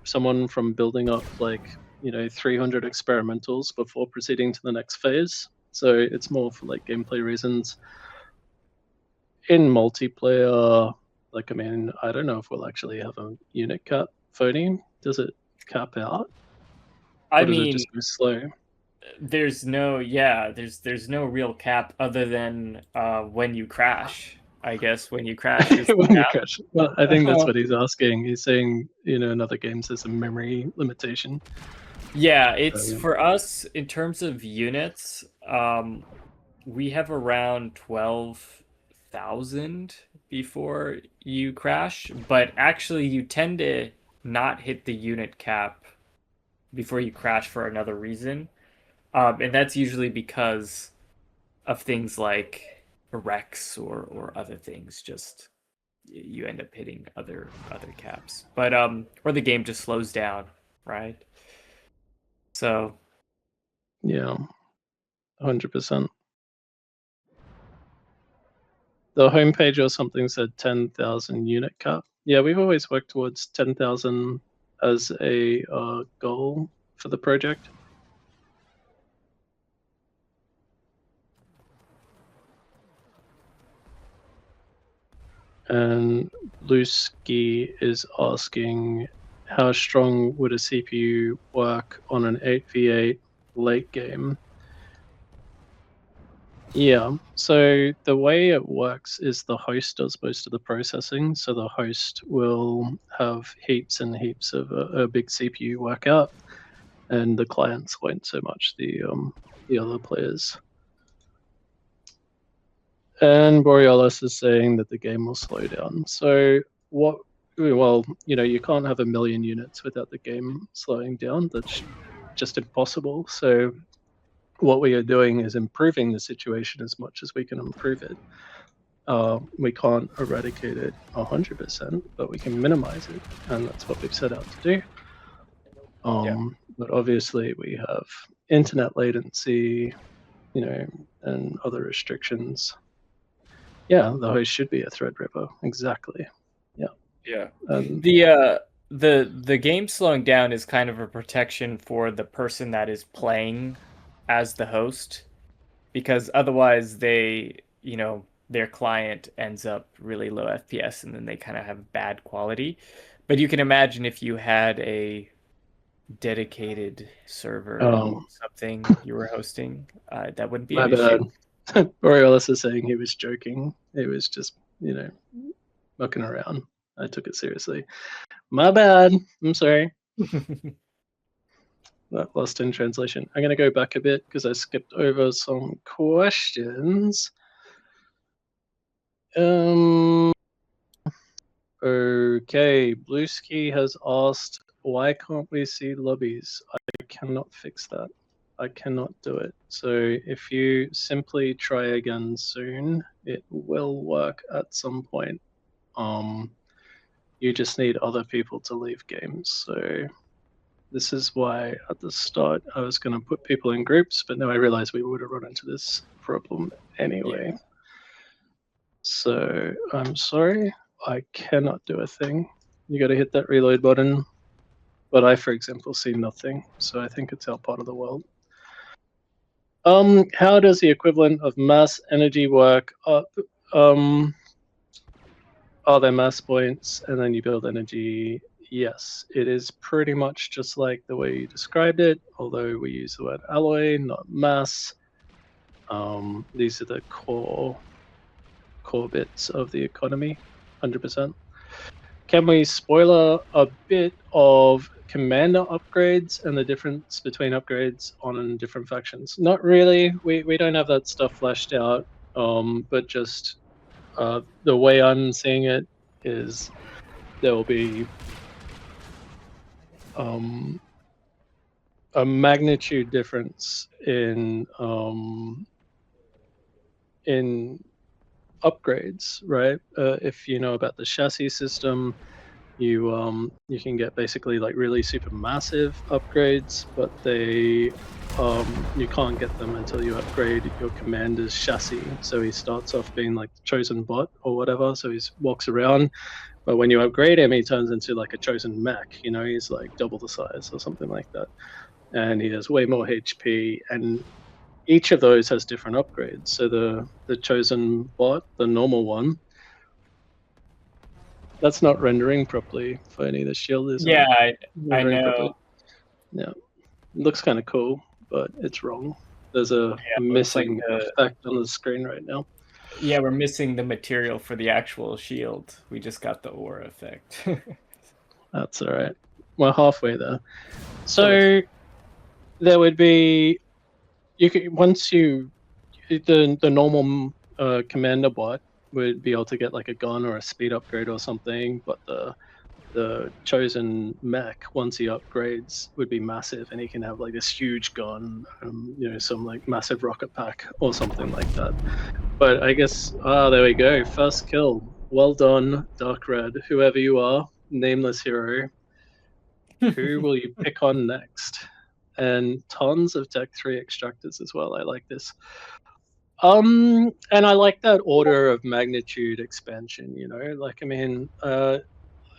someone from building up like 300 experimentals before proceeding to the next phase. So it's more for like gameplay reasons. In multiplayer, like I mean, I don't know if we'll actually have a unit cap. Phony, does it cap out? I mean, it just go slow? There's no real cap other than when you crash. I guess when you crash. When you crash. Well, I think that's what he's asking. He's saying, in other games there's a memory limitation. Yeah, it's for us in terms of units. We have around 12,000 before you crash, but actually you tend to not hit the unit cap before you crash for another reason. And that's usually because of things like wrecks or other things. Just you end up hitting other caps, but or the game just slows down, right? So yeah, 100%. The homepage or something said 10,000 unit cap. Yeah, we've always worked towards 10,000 as a goal for the project. And Blueski is asking, how strong would a CPU work on an 8v8 late game? Yeah, so the way it works is the host does most of the processing. So the host will have heaps and heaps of a big CPU workout, and the clients won't so much, the other players. And Borealis is saying that the game will slow down. So what well, you can't have 1 million units without the game slowing down. That's just impossible. So what we are doing is improving the situation as much as we can improve it. We can't eradicate it 100%, but we can minimize it, and that's what we've set out to do. But obviously we have internet latency, and other restrictions. Yeah, the host should be a Threadripper. Exactly. Yeah. And The game slowing down is kind of a protection for the person that is playing as the host, because otherwise they, their client ends up really low FPS and then they kind of have bad quality. But you can imagine if you had a dedicated server or something you were hosting, that wouldn't be an issue. Borealis is saying he was joking. He was just, mucking around. I took it seriously. My bad. I'm sorry. That lost in translation. I'm going to go back a bit because I skipped over some questions. Okay, Blueski has asked, why can't we see lobbies? I cannot fix that. I cannot do it. So if you simply try again soon, it will work at some point. You just need other people to leave games. So this is why at the start I was going to put people in groups, but now I realized we would have run into this problem anyway. Yeah. So I'm sorry, I cannot do a thing. You got to hit that reload button. But I, for example, see nothing. So I think it's our part of the world. How does the equivalent of mass energy work? Are there mass points and then you build energy? Yes, it is pretty much just like the way you described it, although we use the word alloy, not mass. These are the core bits of the economy, 100%. Can we spoiler a bit of commander upgrades and the difference between upgrades on different factions? Not really. We don't have that stuff fleshed out, but just the way I'm seeing it is there will be a magnitude difference in upgrades, right? If you know about the chassis system, you can get basically like really super massive upgrades, but they you can't get them until you upgrade your commander's chassis. So he starts off being like the chosen bot or whatever, so he walks around, but when you upgrade him, he turns into like a chosen mech. He's like double the size or something like that, and he has way more HP, and each of those has different upgrades. So the chosen bot, the normal one, that's not rendering properly, Phony. The shield isn't. Yeah, I know. Properly. Yeah, it looks kind of cool, but it's wrong. There's a missing effect on the screen right now. Yeah, we're missing the material for the actual shield. We just got the aura effect. That's all right. We're halfway there. So there would be, you could the normal commander bot would be able to get like a gun or a speed upgrade or something, but the chosen mech, once he upgrades, would be massive, and he can have like this huge gun, some like massive rocket pack or something like that. But I guess, there we go, first kill. Well done, Dark Red, whoever you are, nameless hero. Who will you pick on next? And tons of Tech 3 extractors as well. I like this. And I like that order of magnitude expansion,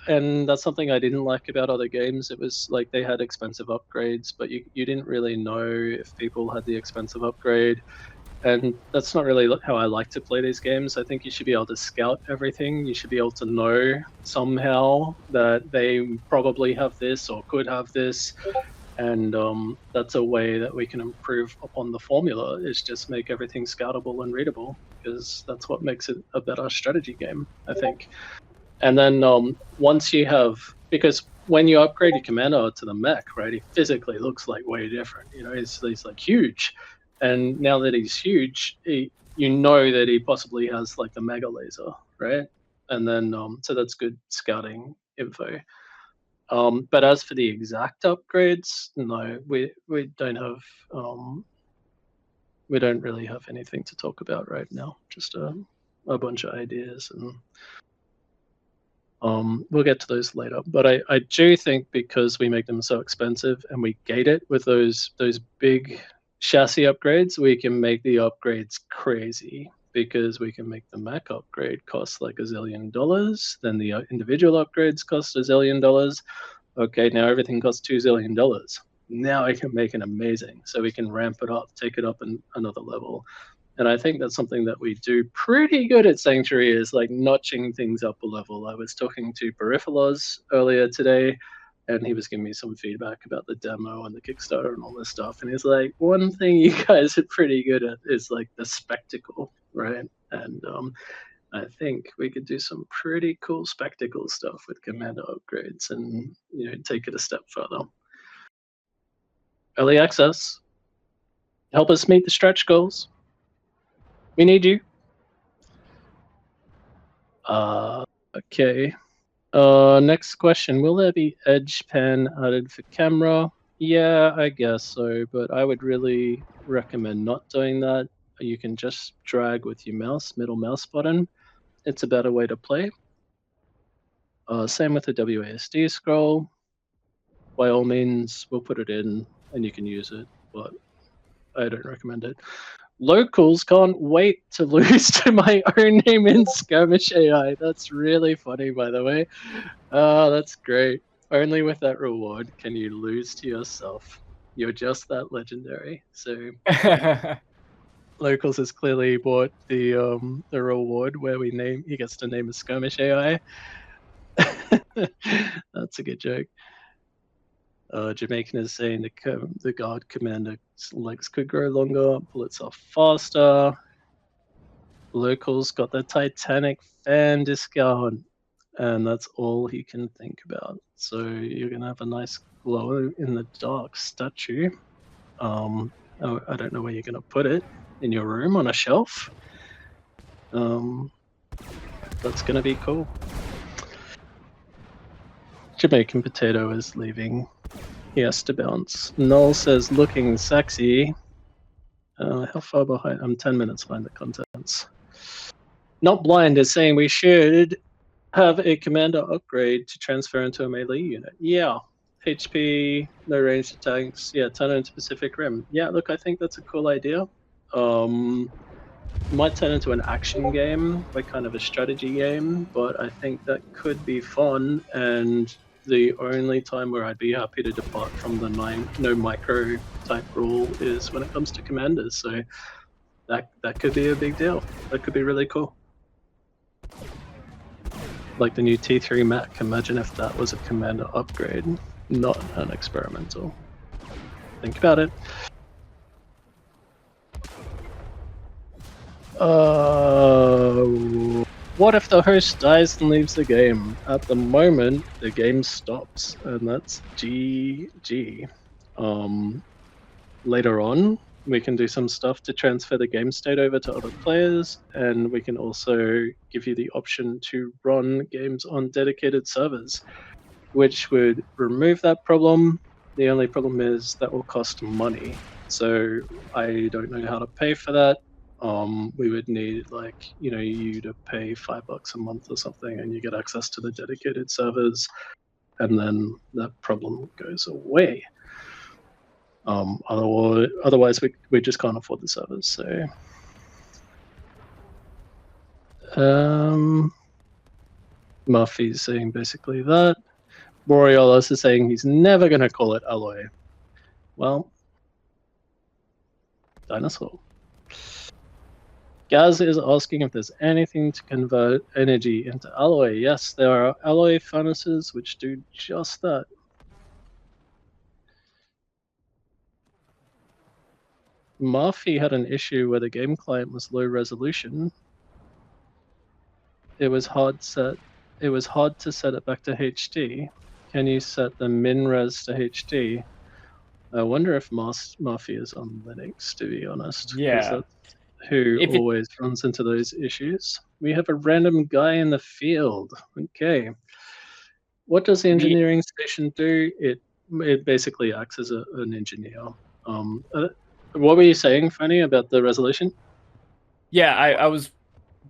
and that's something I didn't like about other games. It was like they had expensive upgrades, but you didn't really know if people had the expensive upgrade. And that's not really how I like to play these games. I think you should be able to scout everything. You should be able to know somehow that they probably have this or could have this. And that's a way that we can improve upon the formula, is just make everything scoutable and readable, because that's what makes it a better strategy game, I think. And then once you have, because when you upgrade your commander to the mech, right, he physically looks like way different. He's like huge. And now that he's huge, you know that he possibly has like the mega laser, right? And then so that's good scouting. info. But as for the exact upgrades, no, we don't have we don't really have anything to talk about right now. Just a bunch of ideas, and we'll get to those later. But I do think because we make them so expensive and we gate it with those big chassis upgrades, we can make the upgrades crazy, because we can make the Mac upgrade cost like $1 zillion, then the individual upgrades cost $1 zillion. Okay, now everything costs $2 zillion. Now I can make it amazing. So we can ramp it up, take it up another level. And I think that's something that we do pretty good at Sanctuary, is like notching things up a level. I was talking to Peripheros earlier today, and he was giving me some feedback about the demo and the Kickstarter and all this stuff. And he's like, one thing you guys are pretty good at is like the spectacle, right? And I think we could do some pretty cool spectacle stuff with Commander upgrades, and take it a step further. Early access, help us meet the stretch goals. We need you. Okay. Next question. Will there be edge pen added for camera? Yeah, I guess so, but I would really recommend not doing that. You can just drag with your middle mouse button. It's a better way to play. Same with the WASD scroll. By all means, we'll put it in and you can use it, but I don't recommend it. Locals can't wait to lose to my own name in Skirmish AI. That's really funny, by the way. That's great. Only with that reward can you lose to yourself. You're just that legendary. So Locals has clearly bought the reward where he gets to name a Skirmish AI. That's a good joke. Jamaican is saying the guard commander's legs could grow longer, bullets are faster. Locals got the Titanic fan discount, and that's all he can think about. So you're gonna have a nice glow in the dark statue. I don't know where you're gonna put it, in your room on a shelf. That's gonna be cool. Jamaican Potato is leaving. He has to bounce. Null says looking sexy. How far behind? I'm 10 minutes behind the contents. Not Blind is saying we should have a commander upgrade to transfer into a melee unit. Yeah. HP, no ranged attacks. Yeah, turn it into Pacific Rim. Yeah, look, I think that's a cool idea. Might turn into an action game, like kind of a strategy game, but I think that could be fun. And the only time where I'd be happy to depart from the no micro type rule is when it comes to commanders. So that could be a big deal. That could be really cool. Like the new T3 Mac. Imagine if that was a commander upgrade, not an experimental. Think about it. What if the host dies and leaves the game? At the moment, the game stops, and that's GG. Later on, we can do some stuff to transfer the game state over to other players, and we can also give you the option to run games on dedicated servers, which would remove that problem. The only problem is that will cost money. So I don't know how to pay for that. We would need you to pay $5 a month or something, and you get access to the dedicated servers, and then that problem goes away. Otherwise we just can't afford the servers. So Murphy's saying basically that. Borealis is saying he's never gonna call it alloy. Well, dinosaur. Gaz is asking if there's anything to convert energy into alloy. Yes, there are alloy furnaces which do just that. Murphy had an issue where the game client was low resolution. It was hard to set it back to HD. Can you set the min res to HD? I wonder if Murphy is on Linux, to be honest. Yeah. Who always runs into those issues. We have a random guy in the field. Okay. What does the engineering station do? It basically acts as an engineer. What were you saying, Fanny, about the resolution? Yeah, I was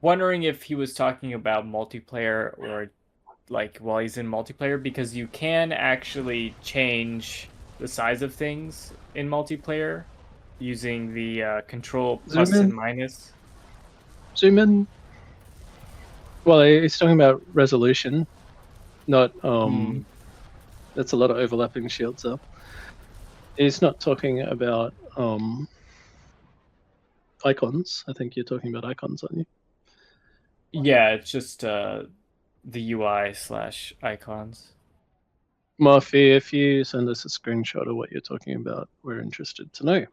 wondering if he was talking about multiplayer or like while he's in multiplayer, because you can actually change the size of things in multiplayer using the control plus Zoom in. and minus. Zoom in. Well, he's talking about resolution, not That's a lot of overlapping shields there. He's not talking about icons. I think you're talking about icons, aren't you? Yeah, it's just the UI/icons. Murphy, if you send us a screenshot of what you're talking about, we're interested to know.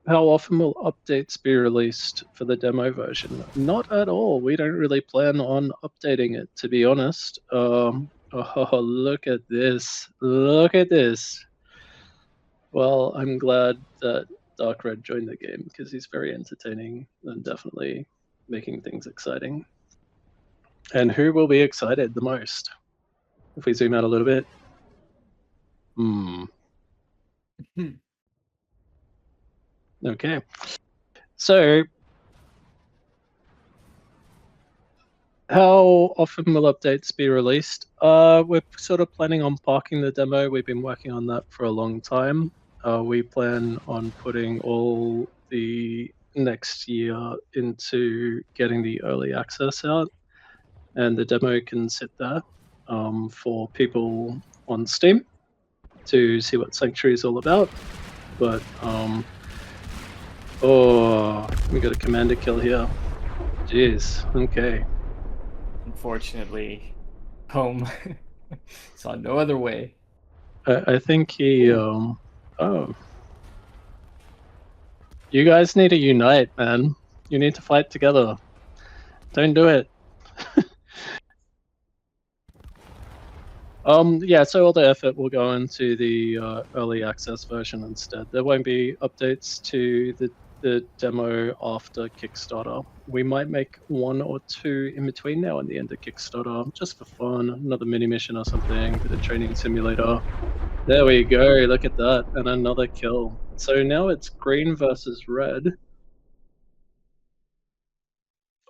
How often will updates be released for the demo version? Not at all. We don't really plan on updating it, to be honest. Oh, look at this. Look at this. Well, I'm glad that Dark Red joined the game because he's very entertaining and definitely making things exciting. And who will be excited the most? If we zoom out a little bit. Okay. So, how often will updates be released? We're sort of planning on parking the demo. We've been working on that for a long time. We plan on putting all the next year into getting the early access out, and the demo can sit there for people on Steam to see what Sanctuary is all about. But oh, we got a commander kill here. Jeez. Okay. Unfortunately, home saw no other way. I think he. Oh. You guys need to unite, man. You need to fight together. Don't do it. Yeah, so all the effort will go into the early access version instead. There won't be updates to the demo after Kickstarter. We might make 1 or 2 in between now and the end of Kickstarter, just for fun. Another mini mission or something, bit of training simulator. There we go, look at that, and another kill. So now it's green versus red.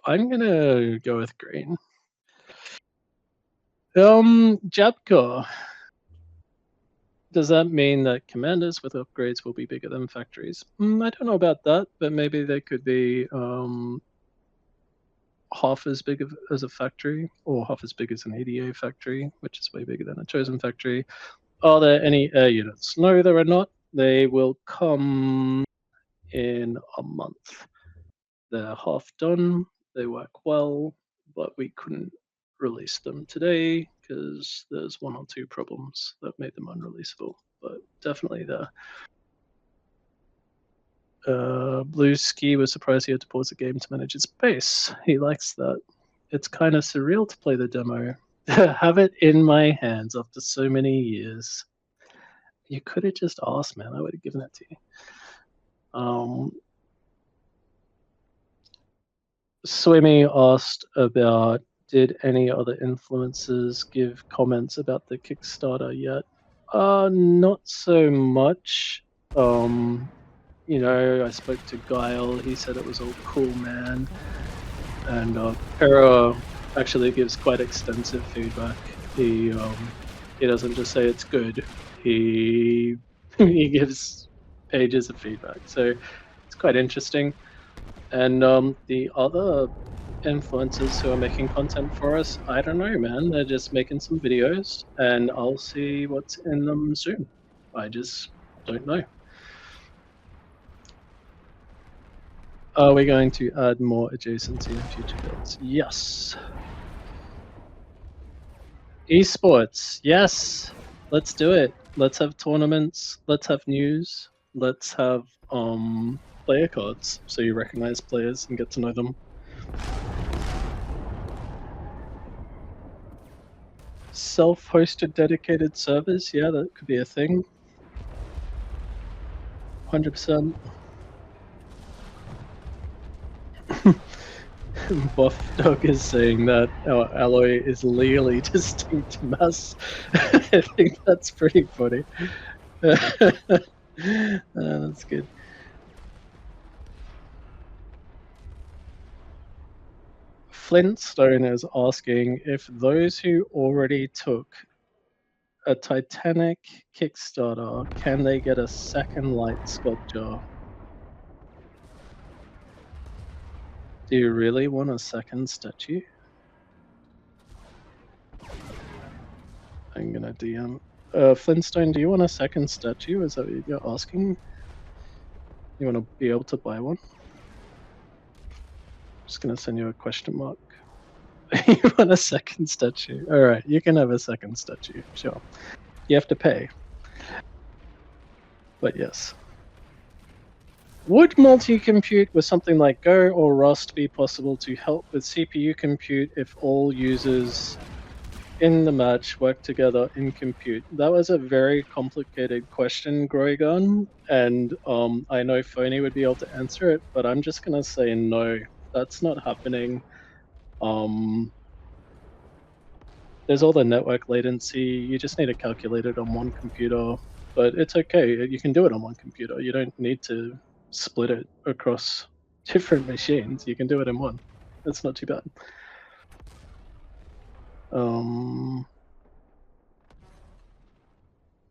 I'm gonna go with green. Jabko. Does that mean that commanders with upgrades will be bigger than factories? I don't know about that, but maybe they could be half as big as a factory, or half as big as an EDA factory, which is way bigger than a chosen factory. Are there any air units? No, there are not. They will come in a month. They're half done. They work well, but we couldn't release them today because there's 1 or 2 problems that made them unreleasable. But definitely there. Blue Ski was surprised he had to pause the game to manage his pace. He likes that. It's kind of surreal to play the demo. Have it in my hands after so many years. You could have just asked, man. I would have given it to you. Swimmy asked about, did any other influencers give comments about the Kickstarter yet? Not so much. You know, I spoke to Guile. He said it was all cool, man. And Pera actually gives quite extensive feedback. He doesn't just say it's good. He he gives pages of feedback. So it's quite interesting. And the other influencers who are making content for us, I don't know, man. They're just making some videos, and I'll see what's in them soon. I just don't know. Are we going to add more adjacency in future builds? Yes. Esports, yes. Let's do it. Let's have tournaments. Let's have news. Let's have player cards, so you recognize players and get to know them. Self-hosted dedicated servers, yeah, that could be a thing. 100%. Buff Dog is saying that our alloy is legally distinct mass. I think that's pretty funny. That's good. Flintstone is asking if those who already took a Titanic Kickstarter, can they get a second light sculpture? Do you really want a second statue? I'm gonna DM. Flintstone, do you want a second statue? Is that what you're asking? You want to be able to buy one? Just gonna send you a question mark. You want a second statue? All right, you can have a second statue. Sure. You have to pay. But yes. Would multi-compute with something like Go or Rust be possible to help with CPU compute if all users in the match work together in compute? That was a very complicated question, Groigun, and I know Phony would be able to answer it, but I'm just gonna say no. That's not happening. There's all the network latency. You just need to calculate it on one computer, but it's okay. You can do it on one computer. You don't need to split it across different machines. You can do it in one. That's not too bad.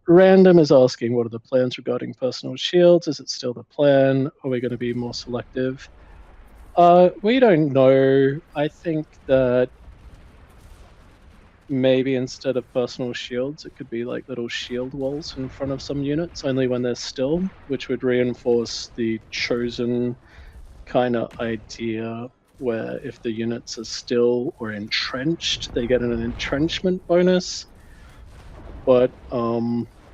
Random is asking, what are the plans regarding personal shields? Is it still the plan? Are we going to be more selective? We don't know. I think that maybe instead of personal shields, it could be like little shield walls in front of some units, only when they're still, which would reinforce the chosen kind of idea where if the units are still or entrenched, they get an entrenchment bonus. But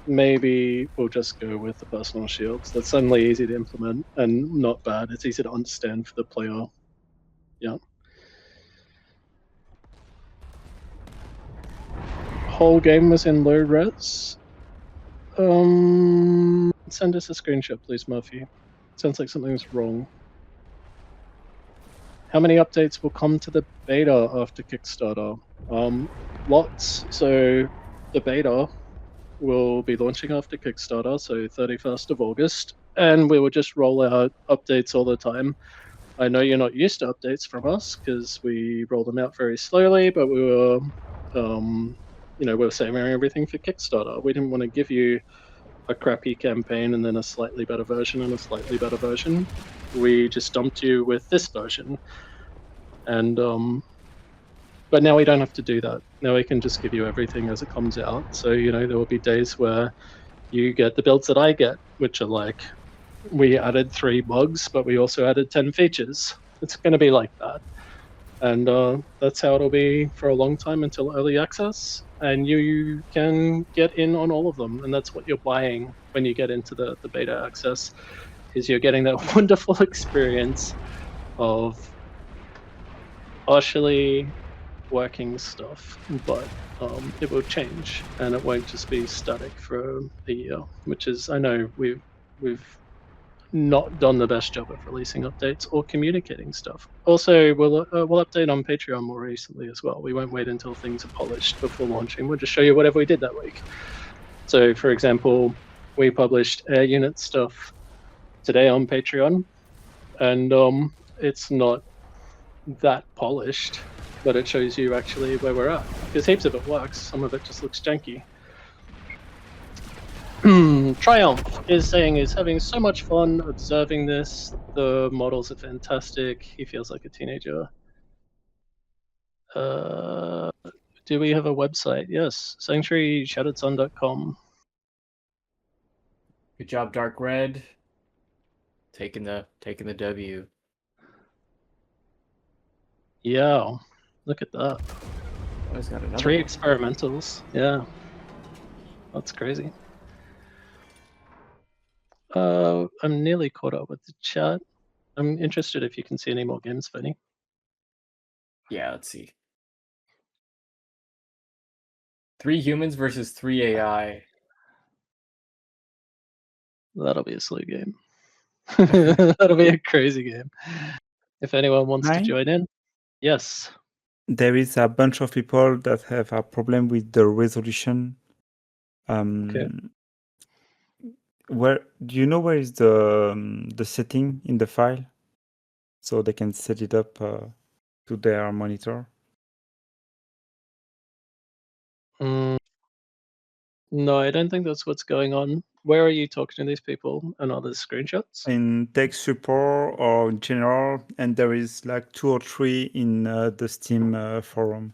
maybe we'll just go with the personal shields. That's suddenly easy to implement and not bad. It's easy to understand for the player. Yeah. Whole game was in low res. Send us a screenshot, please, Murphy. Sounds like something's wrong. How many updates will come to the beta after Kickstarter? Lots. So the beta will be launching after Kickstarter, so 31st of August, and we will just roll out updates all the time. I know you're not used to updates from us because we roll them out very slowly, but we were, we were saving everything for Kickstarter. We didn't want to give you a crappy campaign and then a slightly better version and a slightly better version. We just dumped you with this version, and but now we don't have to do that. Now we can just give you everything as it comes out. So there will be days where you get the builds that I get, which are like, we added 3 bugs, but we also added 10 features. It's going to be like that. And that's how it'll be for a long time until early access. And you can get in on all of them. And that's what you're buying when you get into the beta access, is you're getting that wonderful experience of partially working stuff, but it will change and it won't just be static for a year, which is, I know we've not done the best job of releasing updates or communicating stuff. Also, we'll update on Patreon more recently as well. We won't wait until things are polished before launching. We'll just show you whatever we did that week. So, for example, we published air unit stuff today on Patreon, and it's not that polished, but it shows you actually where we're at. Because heaps of it works, some of it just looks janky. Triumph is saying he's having so much fun observing this. The models are fantastic. He feels like a teenager. Do we have a website? Yes, sanctuaryshatteredsun.com. Good job, Dark Red. Taking the W. Yeah, look at that. Always got another 3 one. experimentals. Yeah, that's crazy. I'm nearly caught up with the chat. I'm interested if you can see any more games, Fanny. Yeah, let's see. 3 humans versus 3 AI. That'll be a slow game. That'll be a crazy game. If anyone wants to Mine? join in, yes. There is a bunch of people that have a problem with the resolution. Where do you know where is the setting in the file, so they can set it up to their monitor? No, I don't think that's what's going on. Where are you talking to these people and are there screenshots? In tech support or in general, and there is like 2 or 3 in the Steam forum.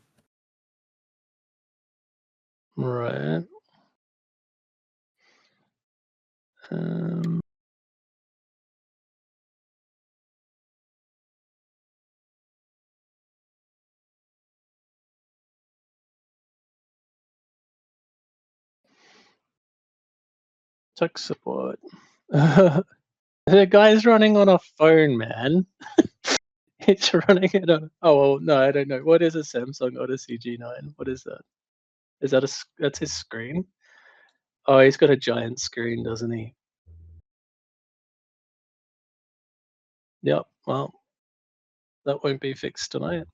Right. Tech support. The guy's running on a phone, man. It's running it on. Oh well, no, I don't know. What is a Samsung Odyssey G9? What is that? Is that that's his screen? Oh, he's got a giant screen, doesn't he? Yep. Well, that won't be fixed tonight.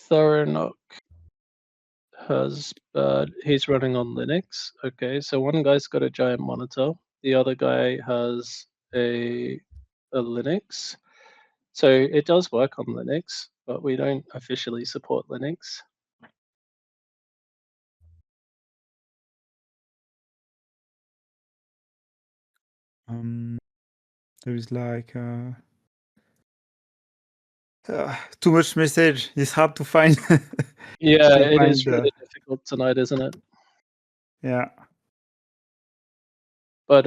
Thoronok has he's running on Linux. Okay, so one guy's got a giant monitor, the other guy has a Linux. So it does work on Linux, but we don't officially support Linux. There is like too much message. It's hard to find. Yeah, it is really difficult tonight, isn't it? Yeah. But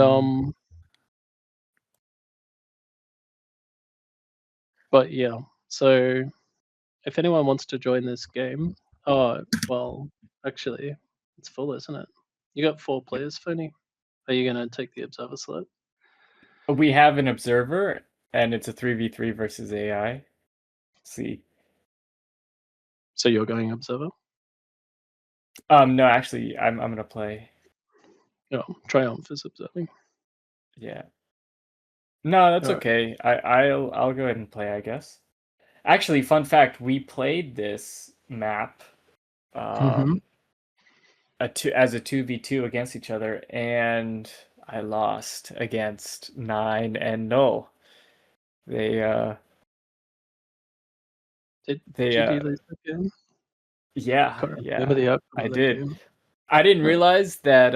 but yeah. So if anyone wants to join this game, oh well, actually, it's full, isn't it? You got 4 players, Phony. Are you gonna take the observer slot? We have an observer, and it's a 3v3 versus AI. See. So you're going observer? No, actually, I'm gonna play. No, Triumph is observing. Yeah. No, that's All right. okay. I'll go ahead and play, I guess. Actually, fun fact: we played this map as a 2v2 against each other, and I lost against 9 and Null. They Did you lose the game? Yeah, Remember the outcome I of that did. game? I didn't realize that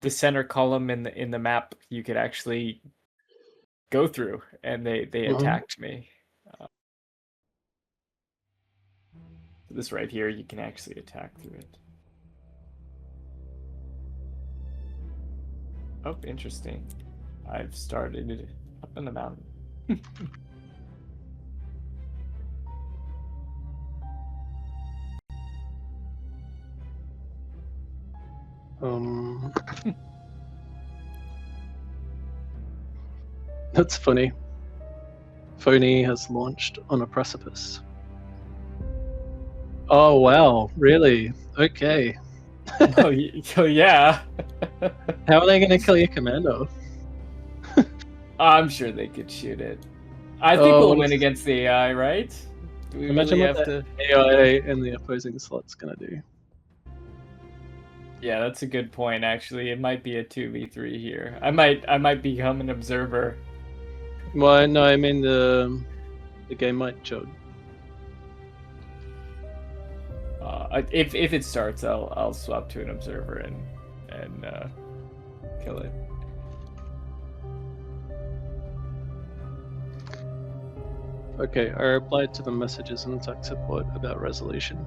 the center column in the map you could actually go through, and they attacked me. This right here, you can actually attack through it. Oh, interesting. I've started it up in the mountain. That's funny. Phony has launched on a precipice. Oh wow, really? Okay. Oh yeah. How are they going to kill your commando? I'm sure they could shoot it. I think we'll win against the AI, right? Do we Imagine really what have the AI in the opposing slot's going to do. Yeah, that's a good point. Actually, it might be a 2v3 here. I might become an observer. Well, no, I mean the game might chug. If it starts, I'll swap to an observer and kill it. Okay, I replied to the messages in tech support about resolution.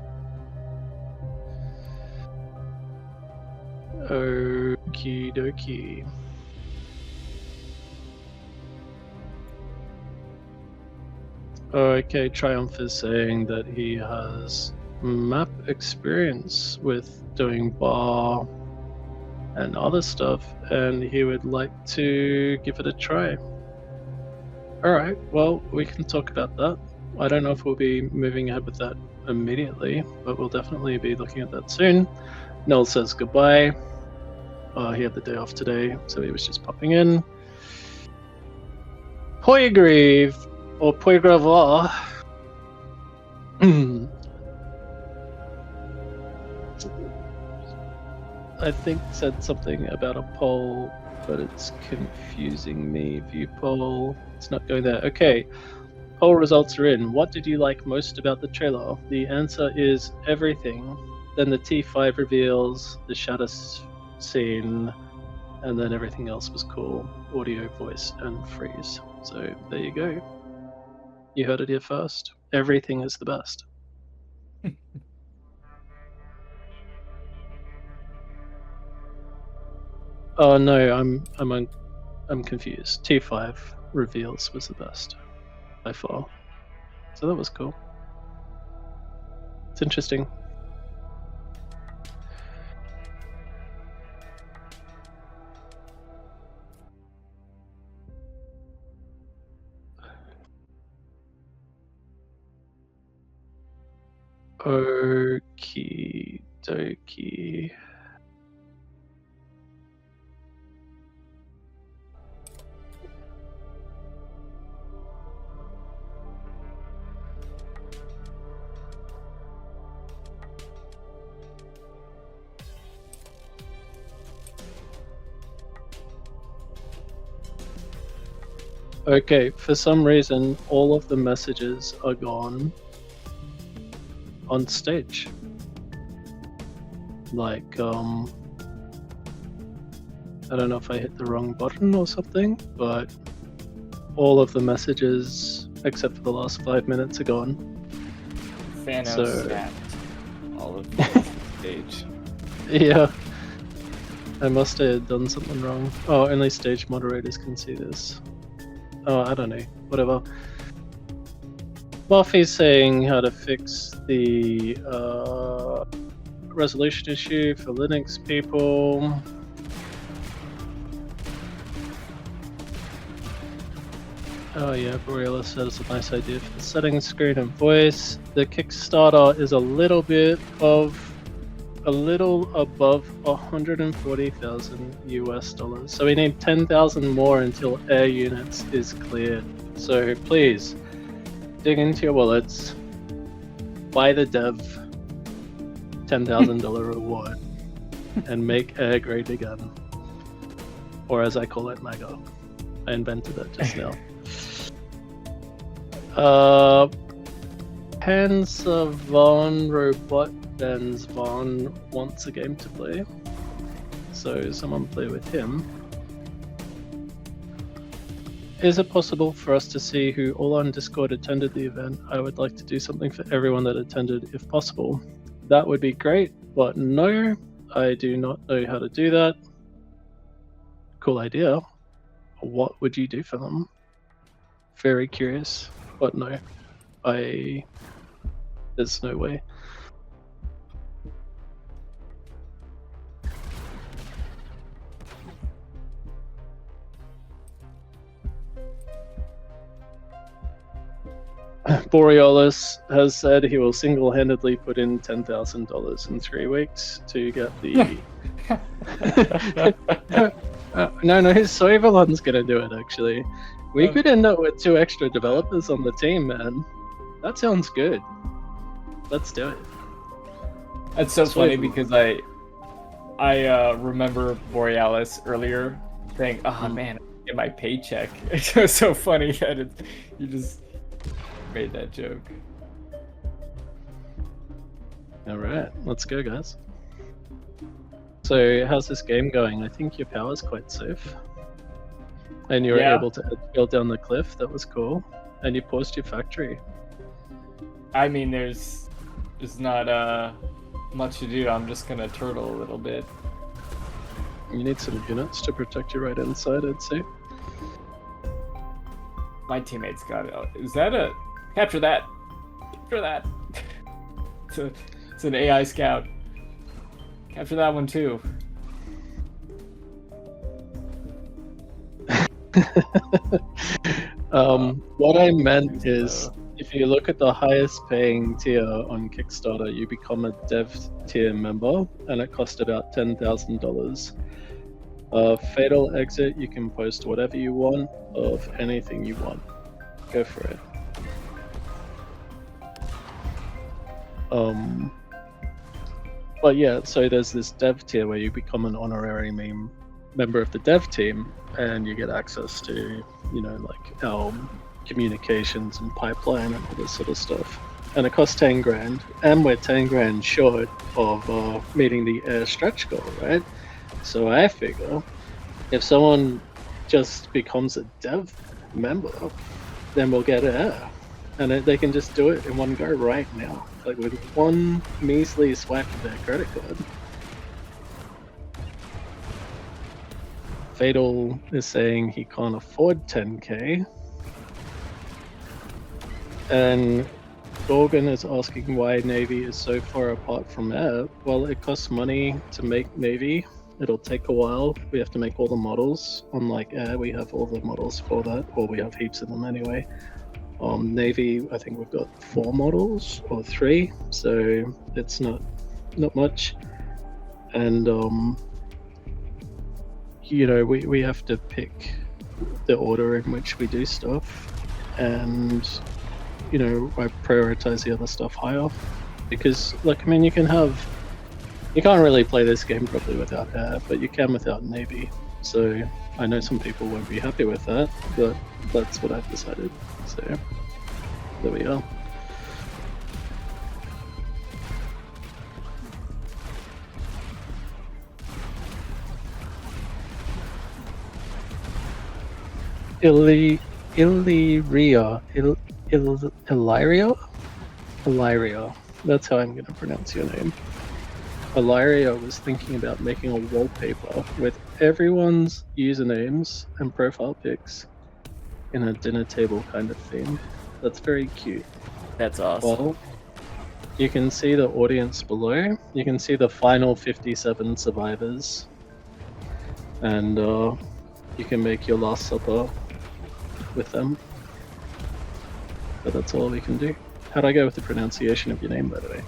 Okie dokie. Okay, Triumph is saying that he has map experience with doing bar and other stuff, and he would like to give it a try. All right. Well, we can talk about that. I don't know if we'll be moving ahead with that immediately, but we'll definitely be looking at that soon. Noel says goodbye. He had the day off today, so he was just popping in. Poygrieve, or Poygravor, I think said something about a poll, but it's confusing me. View poll, it's not going there. Okay, poll results are in. What did you like most about the trailer? The answer is everything. Then the T5 reveals, the shadow scene, and then everything else was cool. Audio, voice, and freeze. So there you go. You heard it here first. Everything is the best. Oh no, I'm confused. T5 reveals was the best by far. So that was cool. It's interesting. Okie dokie. Okay, for some reason, all of the messages are gone on stage. Like, I don't know if I hit the wrong button or something, but all of the messages, except for the last 5 minutes, are gone. Thanos So- snapped all of the stage. Yeah. I must have done something wrong. Oh, only stage moderators can see this. Oh, I don't know. Whatever. Buffy's saying how to fix the resolution issue for Linux people. Oh yeah, Borealis said it's a nice idea for the settings screen and voice. The Kickstarter is a little above 140,000 US dollars. So we need 10,000 more until air units is cleared. So please dig into your wallets, buy the Dev $10,000 reward, and make air great again. Or as I call it, MAGA. I invented that just now. Panzer von Robot Benz Von wants a game to play, so someone play with him. Is it possible for us to see who all on Discord attended the event? I would like to do something for everyone that attended if possible. That would be great, but no, I do not know how to do that. Cool idea. What would you do for them? Very curious, but no, there's no way. Borealis has said he will single-handedly put in $10,000 in 3 weeks to get the. No, his Soivalon's gonna do it. Actually, we could end up with 2 extra developers on the team, man. That sounds good. Let's do it. That's so Sweet. funny because I remember Borealis earlier saying, "Oh man, I get my paycheck." It was so funny that you just made that joke. All right, let's go, guys. So, how's this game going? I think your power's quite safe, and you were Yeah. able to build down the cliff. That was cool, and you paused your factory. I mean, there's not much to do. I'm just gonna turtle a little bit. You need some units to protect you right inside, I'd say. My teammates got it. Is that a capture that? Capture that. It's an AI scout. Capture that one too. What I meant is, if you look at the highest paying tier on Kickstarter, you become a Dev tier member, and it cost about $10,000. Fatal Exit, you can post whatever you want of anything you want. Go for it. But yeah, so there's this Dev tier where you become an honorary member of the Dev team, and you get access to, you know, like our communications and pipeline and all this sort of stuff. And it costs 10 grand, and we're 10 grand short of meeting the air stretch goal, right? So I figure if someone just becomes a Dev member, then we'll get air. And they can just do it in one go right now, like with one measly swipe of their credit card. Fatal is saying he can't afford 10k. And Gorgon is asking why Navy is so far apart from Air. Well, it costs money to make Navy. It'll take a while. We have to make all the models. Unlike Air, we have all the models for that, or we have heaps of them anyway. Navy, I think we've got 4 models or 3, so it's not much. And you know, we have to pick the order in which we do stuff, and you know, I prioritize the other stuff higher because, like, I mean, you can't really play this game properly without Air, but you can without Navy. So I know some people won't be happy with that, but that's what I've decided. So there we are. Illyria. That's how I'm going to pronounce your name. Illyria was thinking about making a wallpaper with everyone's usernames and profile pics in a dinner table kind of theme. That's very cute. That's awesome. Well, you can see the audience below. You can see the final 57 survivors. And you can make your last supper with them. But that's all we can do. How'd I go with the pronunciation of your name, by the way?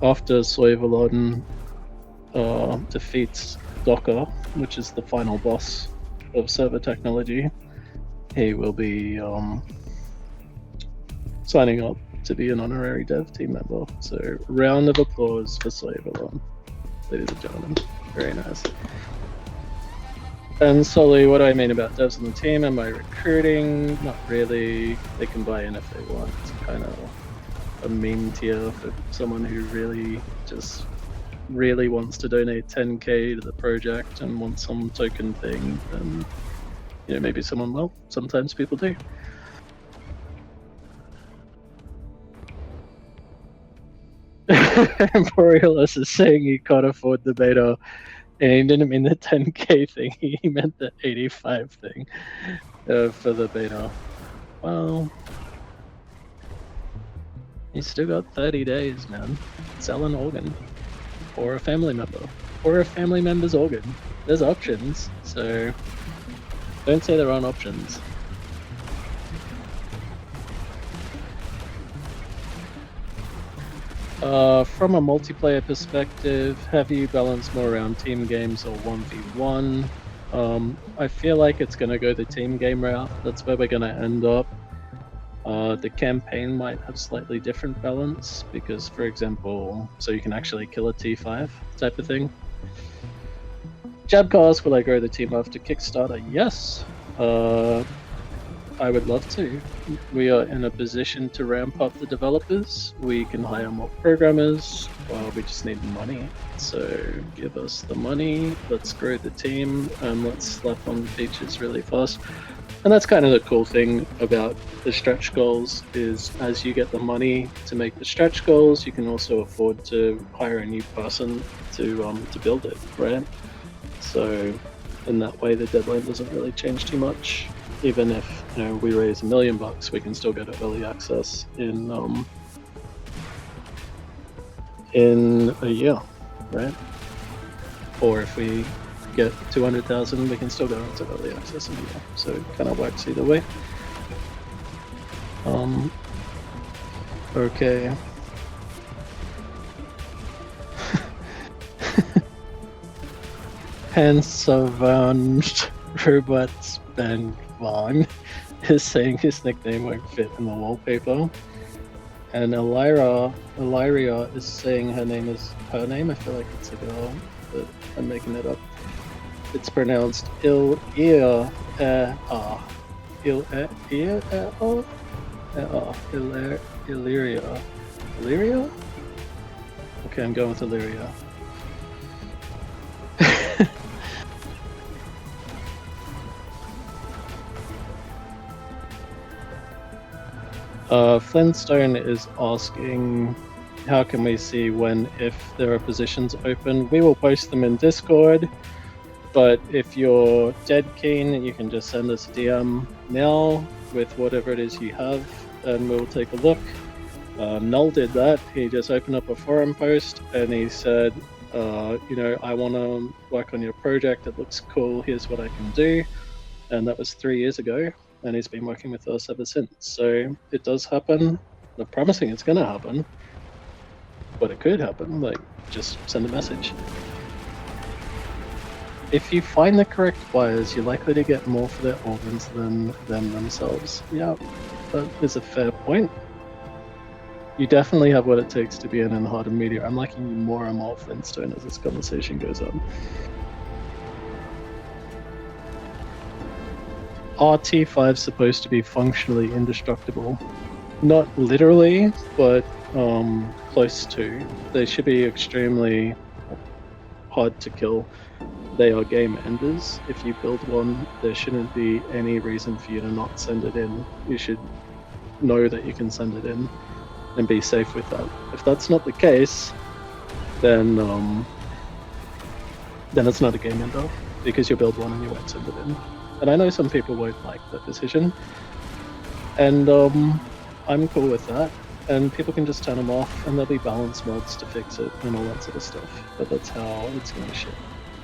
After Soyvalon defeats Docker, which is the final boss of server technology, he will be signing up to be an honorary Dev team member. So, round of applause for Soyvalon, ladies and gentlemen. Very nice. And Sully, what do I mean about devs on the team? Am I recruiting? Not really. They can buy in if they want. It's kind of a meme tier for someone who really wants to donate 10k to the project and wants some token thing. And you know, maybe someone will. Sometimes people do. Borealis is saying he can't afford the beta. And he didn't mean the 10k thing, he meant the 85 thing for the beta. Well, you still got 30 days, man. Sell an organ. Or a family member. Or a family member's organ. There's options, so don't say there aren't options. From a multiplayer perspective, have you balanced more around team games or 1v1? I feel like it's going to go the team game route. That's where we're going to end up. The campaign might have slightly different balance because, for example, so you can actually kill a T5 type of thing. Jabcast, will I grow the team after Kickstarter? Yes. I would love to. We are in a position to ramp up the developers. We can hire more programmers. We just need money. So give us the money, let's grow the team, and let's slap on features really fast. And that's kind of the cool thing about the stretch goals is as you get the money to make the stretch goals, you can also afford to hire a new person to build it, right? So in that way, the deadline doesn't really change too much. Even if, you know, we raise $1 million, we can still go to early access in a year, right? or if we get 200,000, we can still go into early access in here. So it kind of works either way. Okay. Pensavant Robots Ben Vaughn is saying his nickname won't fit in the wallpaper. And Illyria is saying her name is her name. I feel like it's a girl, but I'm making it up. It's pronounced Illyria. Illyria? Okay, I'm going with Illyria. Flintstone is asking, how can we see when, if there are positions open? We will post them in Discord, but if you're dead keen, you can just send us a DM now with whatever it is you have, and we'll take a look. Null did that. He just opened up a forum post and he said, I want to work on your project. It looks cool. Here's what I can do. And that was 3 years ago. And he's been working with us ever since. So it does happen. I'm not promising it's going to happen, but it could happen. Like, just send a message. If you find the correct buyers, you're likely to get more for their organs than them themselves. Yeah, that is a fair point. You definitely have what it takes to be in the heart of media. I'm liking you more and more, Flintstone, as this conversation goes on. RT5 is supposed to be functionally indestructible. Not literally, but close to. They should be extremely hard to kill. They are game enders. If you build one, there shouldn't be any reason for you to not send it in. You should know that you can send it in and be safe with that. If that's not the case, then it's not a game ender, because you build one and you won't send it in. And I know some people won't like that decision, and I'm cool with that. And people can just turn them off, and there'll be balance mods to fix it and all that sort of stuff. But that's how it's going to ship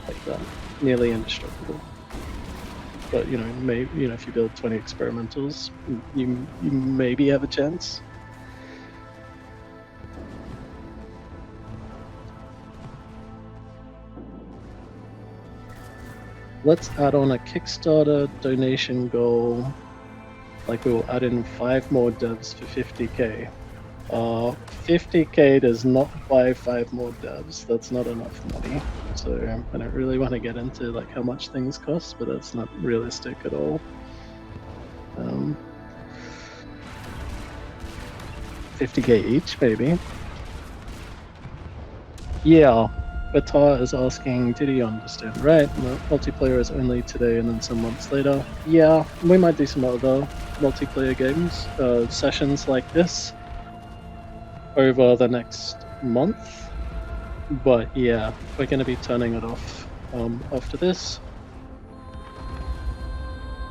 like that, nearly indestructible. But maybe if you build 20 experimentals, you maybe have a chance. Let's add on a Kickstarter donation goal. Like, we will add in 5 more devs for 50k. 50k does not buy 5 more devs. That's not enough money. So I don't really want to get into like how much things cost, but that's not realistic at all. 50k each, maybe. Yeah. Batar is asking, did he understand? Right, multiplayer is only today and then some months later. Yeah, we might do some other multiplayer games, sessions like this over the next month. But yeah, we're going to be turning it off after this.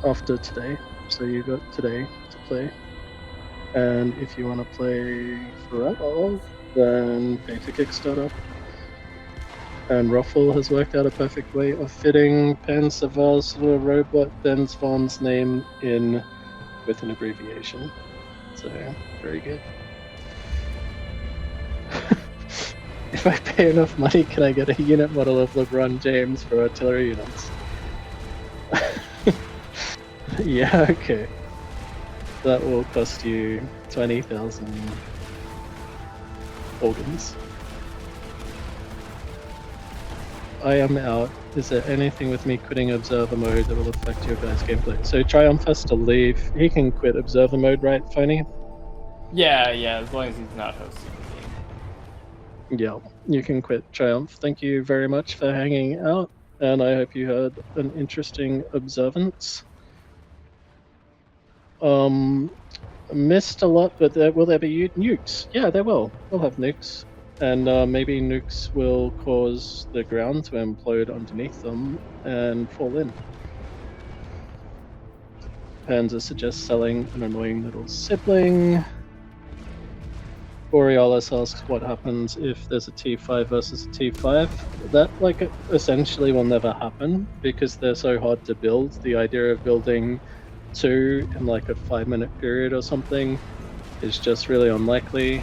After today. So you got today to play. And if you want to play forever, then pay for Kickstarter. And Ruffle has worked out a perfect way of fitting Pansaval's robot Ben's Vaughn's name in with an abbreviation. So, very good. If I pay enough money, can I get a unit model of LeBron James for artillery units? Yeah, okay. That will cost you 20,000 organs. I am out. Is there anything with me quitting observer mode that will affect your guys' gameplay? So Triumph has to leave. He can quit observer mode, right, Phony? Yeah, as long as he's not hosting the game. Yeah, you can quit Triumph. Thank you very much for hanging out, and I hope you had an interesting observance. Missed a lot, but will there be nukes? Yeah, there will. We'll have nukes. And maybe nukes will cause the ground to implode underneath them and fall in. Panzer suggests selling an annoying little sibling. Borealis asks what happens if there's a T5 versus a T5. That like essentially will never happen because they're so hard to build. The idea of building two in like a 5-minute period or something is just really unlikely.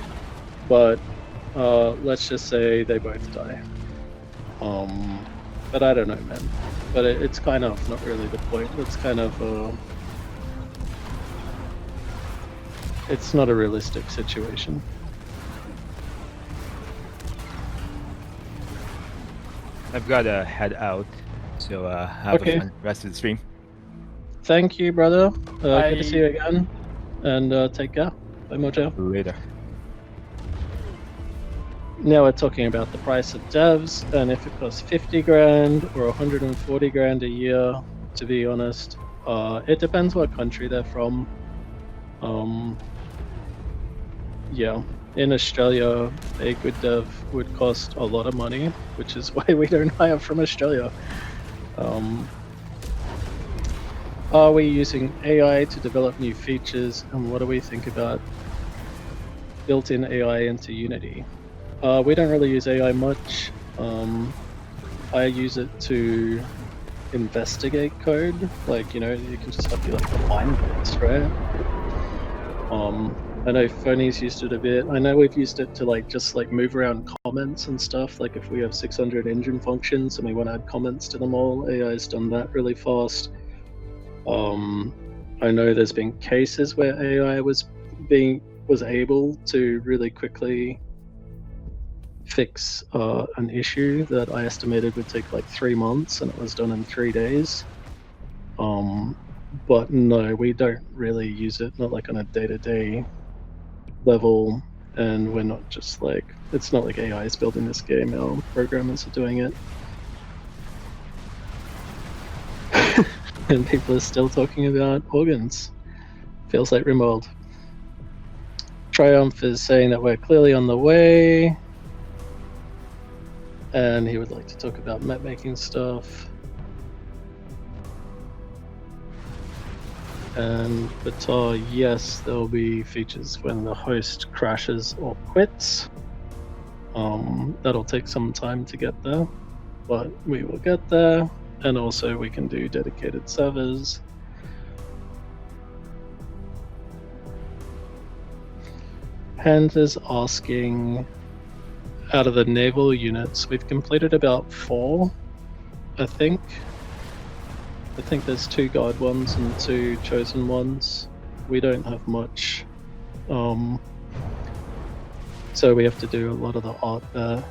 But let's just say they both die. But I don't know, man. But it's kind of not really the point. It's kind of it's not a realistic situation. I've got to head out, so have Okay. a fun rest of the stream. Thank you, brother. Good Bye. to see you again. And take care. Bye, Mojo. Later. Now we're talking about the price of devs and if it costs 50 grand or 140 grand a year, to be honest. It depends what country they're from. Yeah, in Australia, a good dev would cost a lot of money, which is why we don't hire from Australia. Are we using AI to develop new features, and what do we think about built-in AI into Unity? We don't really use AI much. I use it to investigate code. Like, you know, you can just have to like find bits, right? I know Phony's used it a bit. I know we've used it to like just like move around comments and stuff. Like if we have 600 engine functions and we want to add comments to them all, AI's done that really fast. I know there's been cases where AI was able to really quickly fix an issue that I estimated would take like 3 months, and it was done in 3 days. But no, we don't really use it, not like on a day-to-day level, and we're not just like, it's not like AI is building this game, our programmers are doing it. And people are still talking about organs. Feels like Rimworld. Triumph is saying that we're clearly on the way, and he would like to talk about map making stuff. And Batar, yes, there will be features when the host crashes or quits. That'll take some time to get there, but we will get there. And also we can do dedicated servers. Hans is asking, out of the naval units, we've completed about 4, I think. I think there's 2 guard ones and 2 chosen ones. We don't have much. So we have to do a lot of the art there.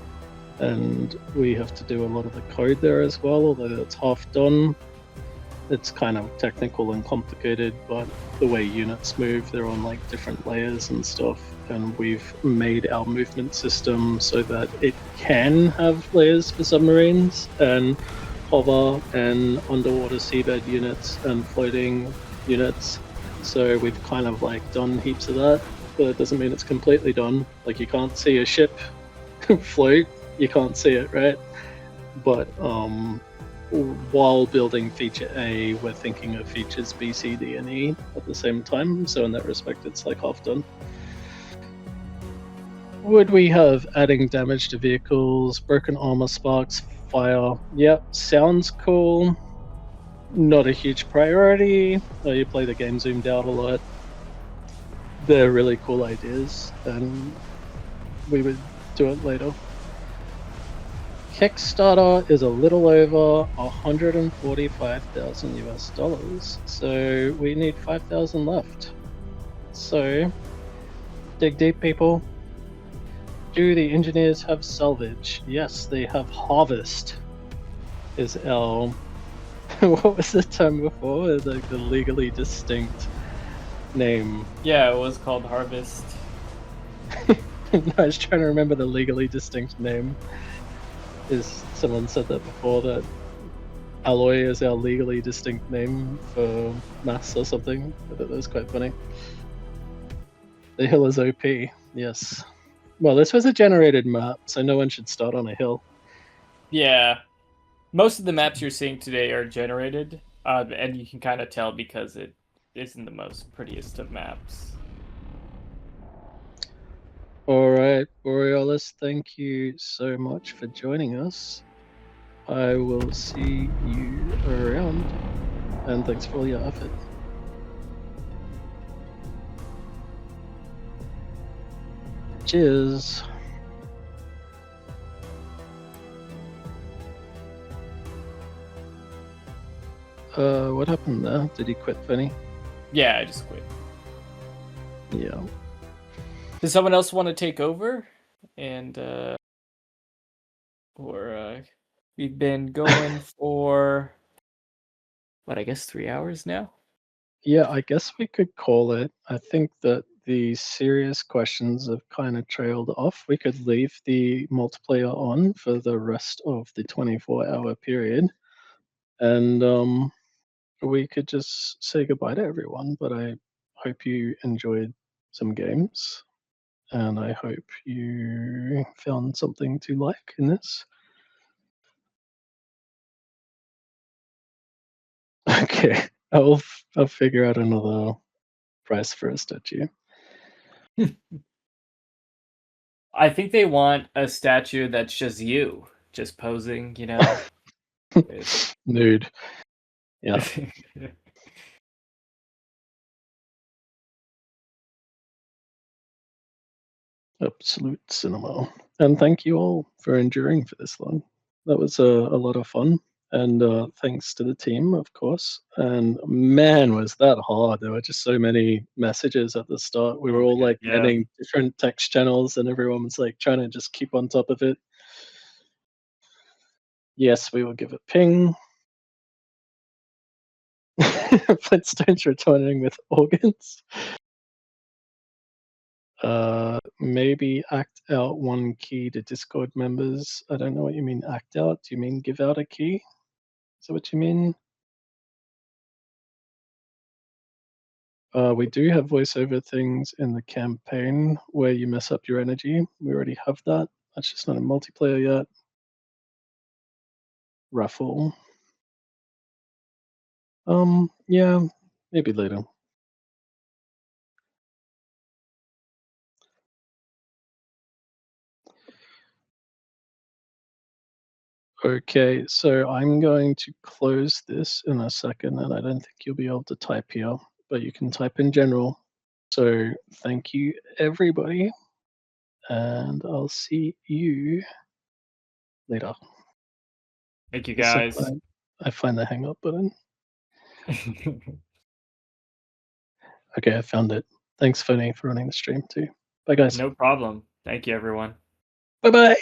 And we have to do a lot of the code there as well, although it's half done. It's kind of technical and complicated, but the way units move, they're on like different layers and stuff. And we've made our movement system so that it can have layers for submarines and hover and underwater seabed units and floating units. So we've kind of like done heaps of that, but it doesn't mean it's completely done. Like you can't see a ship float, you can't see it, right? But while building feature A, we're thinking of features B, C, D, and E at the same time. So in that respect, it's like half done. Would we have adding damage to vehicles, broken armor, sparks, fire? Yep, sounds cool. Not a huge priority. You play the game zoomed out a lot. They're really cool ideas, and we would do it later. Kickstarter is a little over 145,000 US dollars, so we need 5,000 left. So, dig deep, people. Do the engineers have salvage? Yes, they have harvest. Is our what was the term before? Like the legally distinct name. Yeah, it was called Harvest. I was trying to remember the legally distinct name. Someone said that before, that alloy is our legally distinct name for mass or something. I thought that was quite funny. The hill is OP, yes. Well, this was a generated map, so no one should start on a hill. Yeah. Most of the maps you're seeing today are generated, and you can kind of tell because it isn't the most prettiest of maps. All right, Borealis, thank you so much for joining us. I will see you around, and thanks for all your effort. Cheers. What happened there? Did you quit, Vinny? Yeah, I just quit. Yeah. Does someone else want to take over? And we've been going for what, I guess 3 hours now? Yeah, I guess we could call it. I think that the serious questions have kind of trailed off. We could leave the multiplayer on for the rest of the 24-hour period, and we could just say goodbye to everyone. But I hope you enjoyed some games, and I hope you found something to like in this. Okay, I'll figure out another price for a statue. I think they want a statue that's just you, just posing, you know. Nude. Yeah. Absolute cinema. And thank you all for enduring for this long. That was a lot of fun. And thanks to the team, of course. And man, was that hard. There were just so many messages at the start. We were all like manning different text channels, and everyone was like trying to just keep on top of it. Yes, we will give it ping. Flintstones returning with organs. Maybe act out one key to Discord members. I don't know what you mean act out. Do you mean give out a key? Is that what you mean? We do have voiceover things in the campaign where you mess up your energy. We already have that. That's just not in multiplayer yet. Raffle. Yeah, maybe later. Okay, so I'm going to close this in a second, and I don't think you'll be able to type here, but you can type in general. So thank you, everybody, and I'll see you later. Thank you, Let's see guys. if I find the hang up button. Okay, I found it. Thanks, Phony, for running the stream too. Bye, guys. No problem. Thank you, everyone. Bye-bye.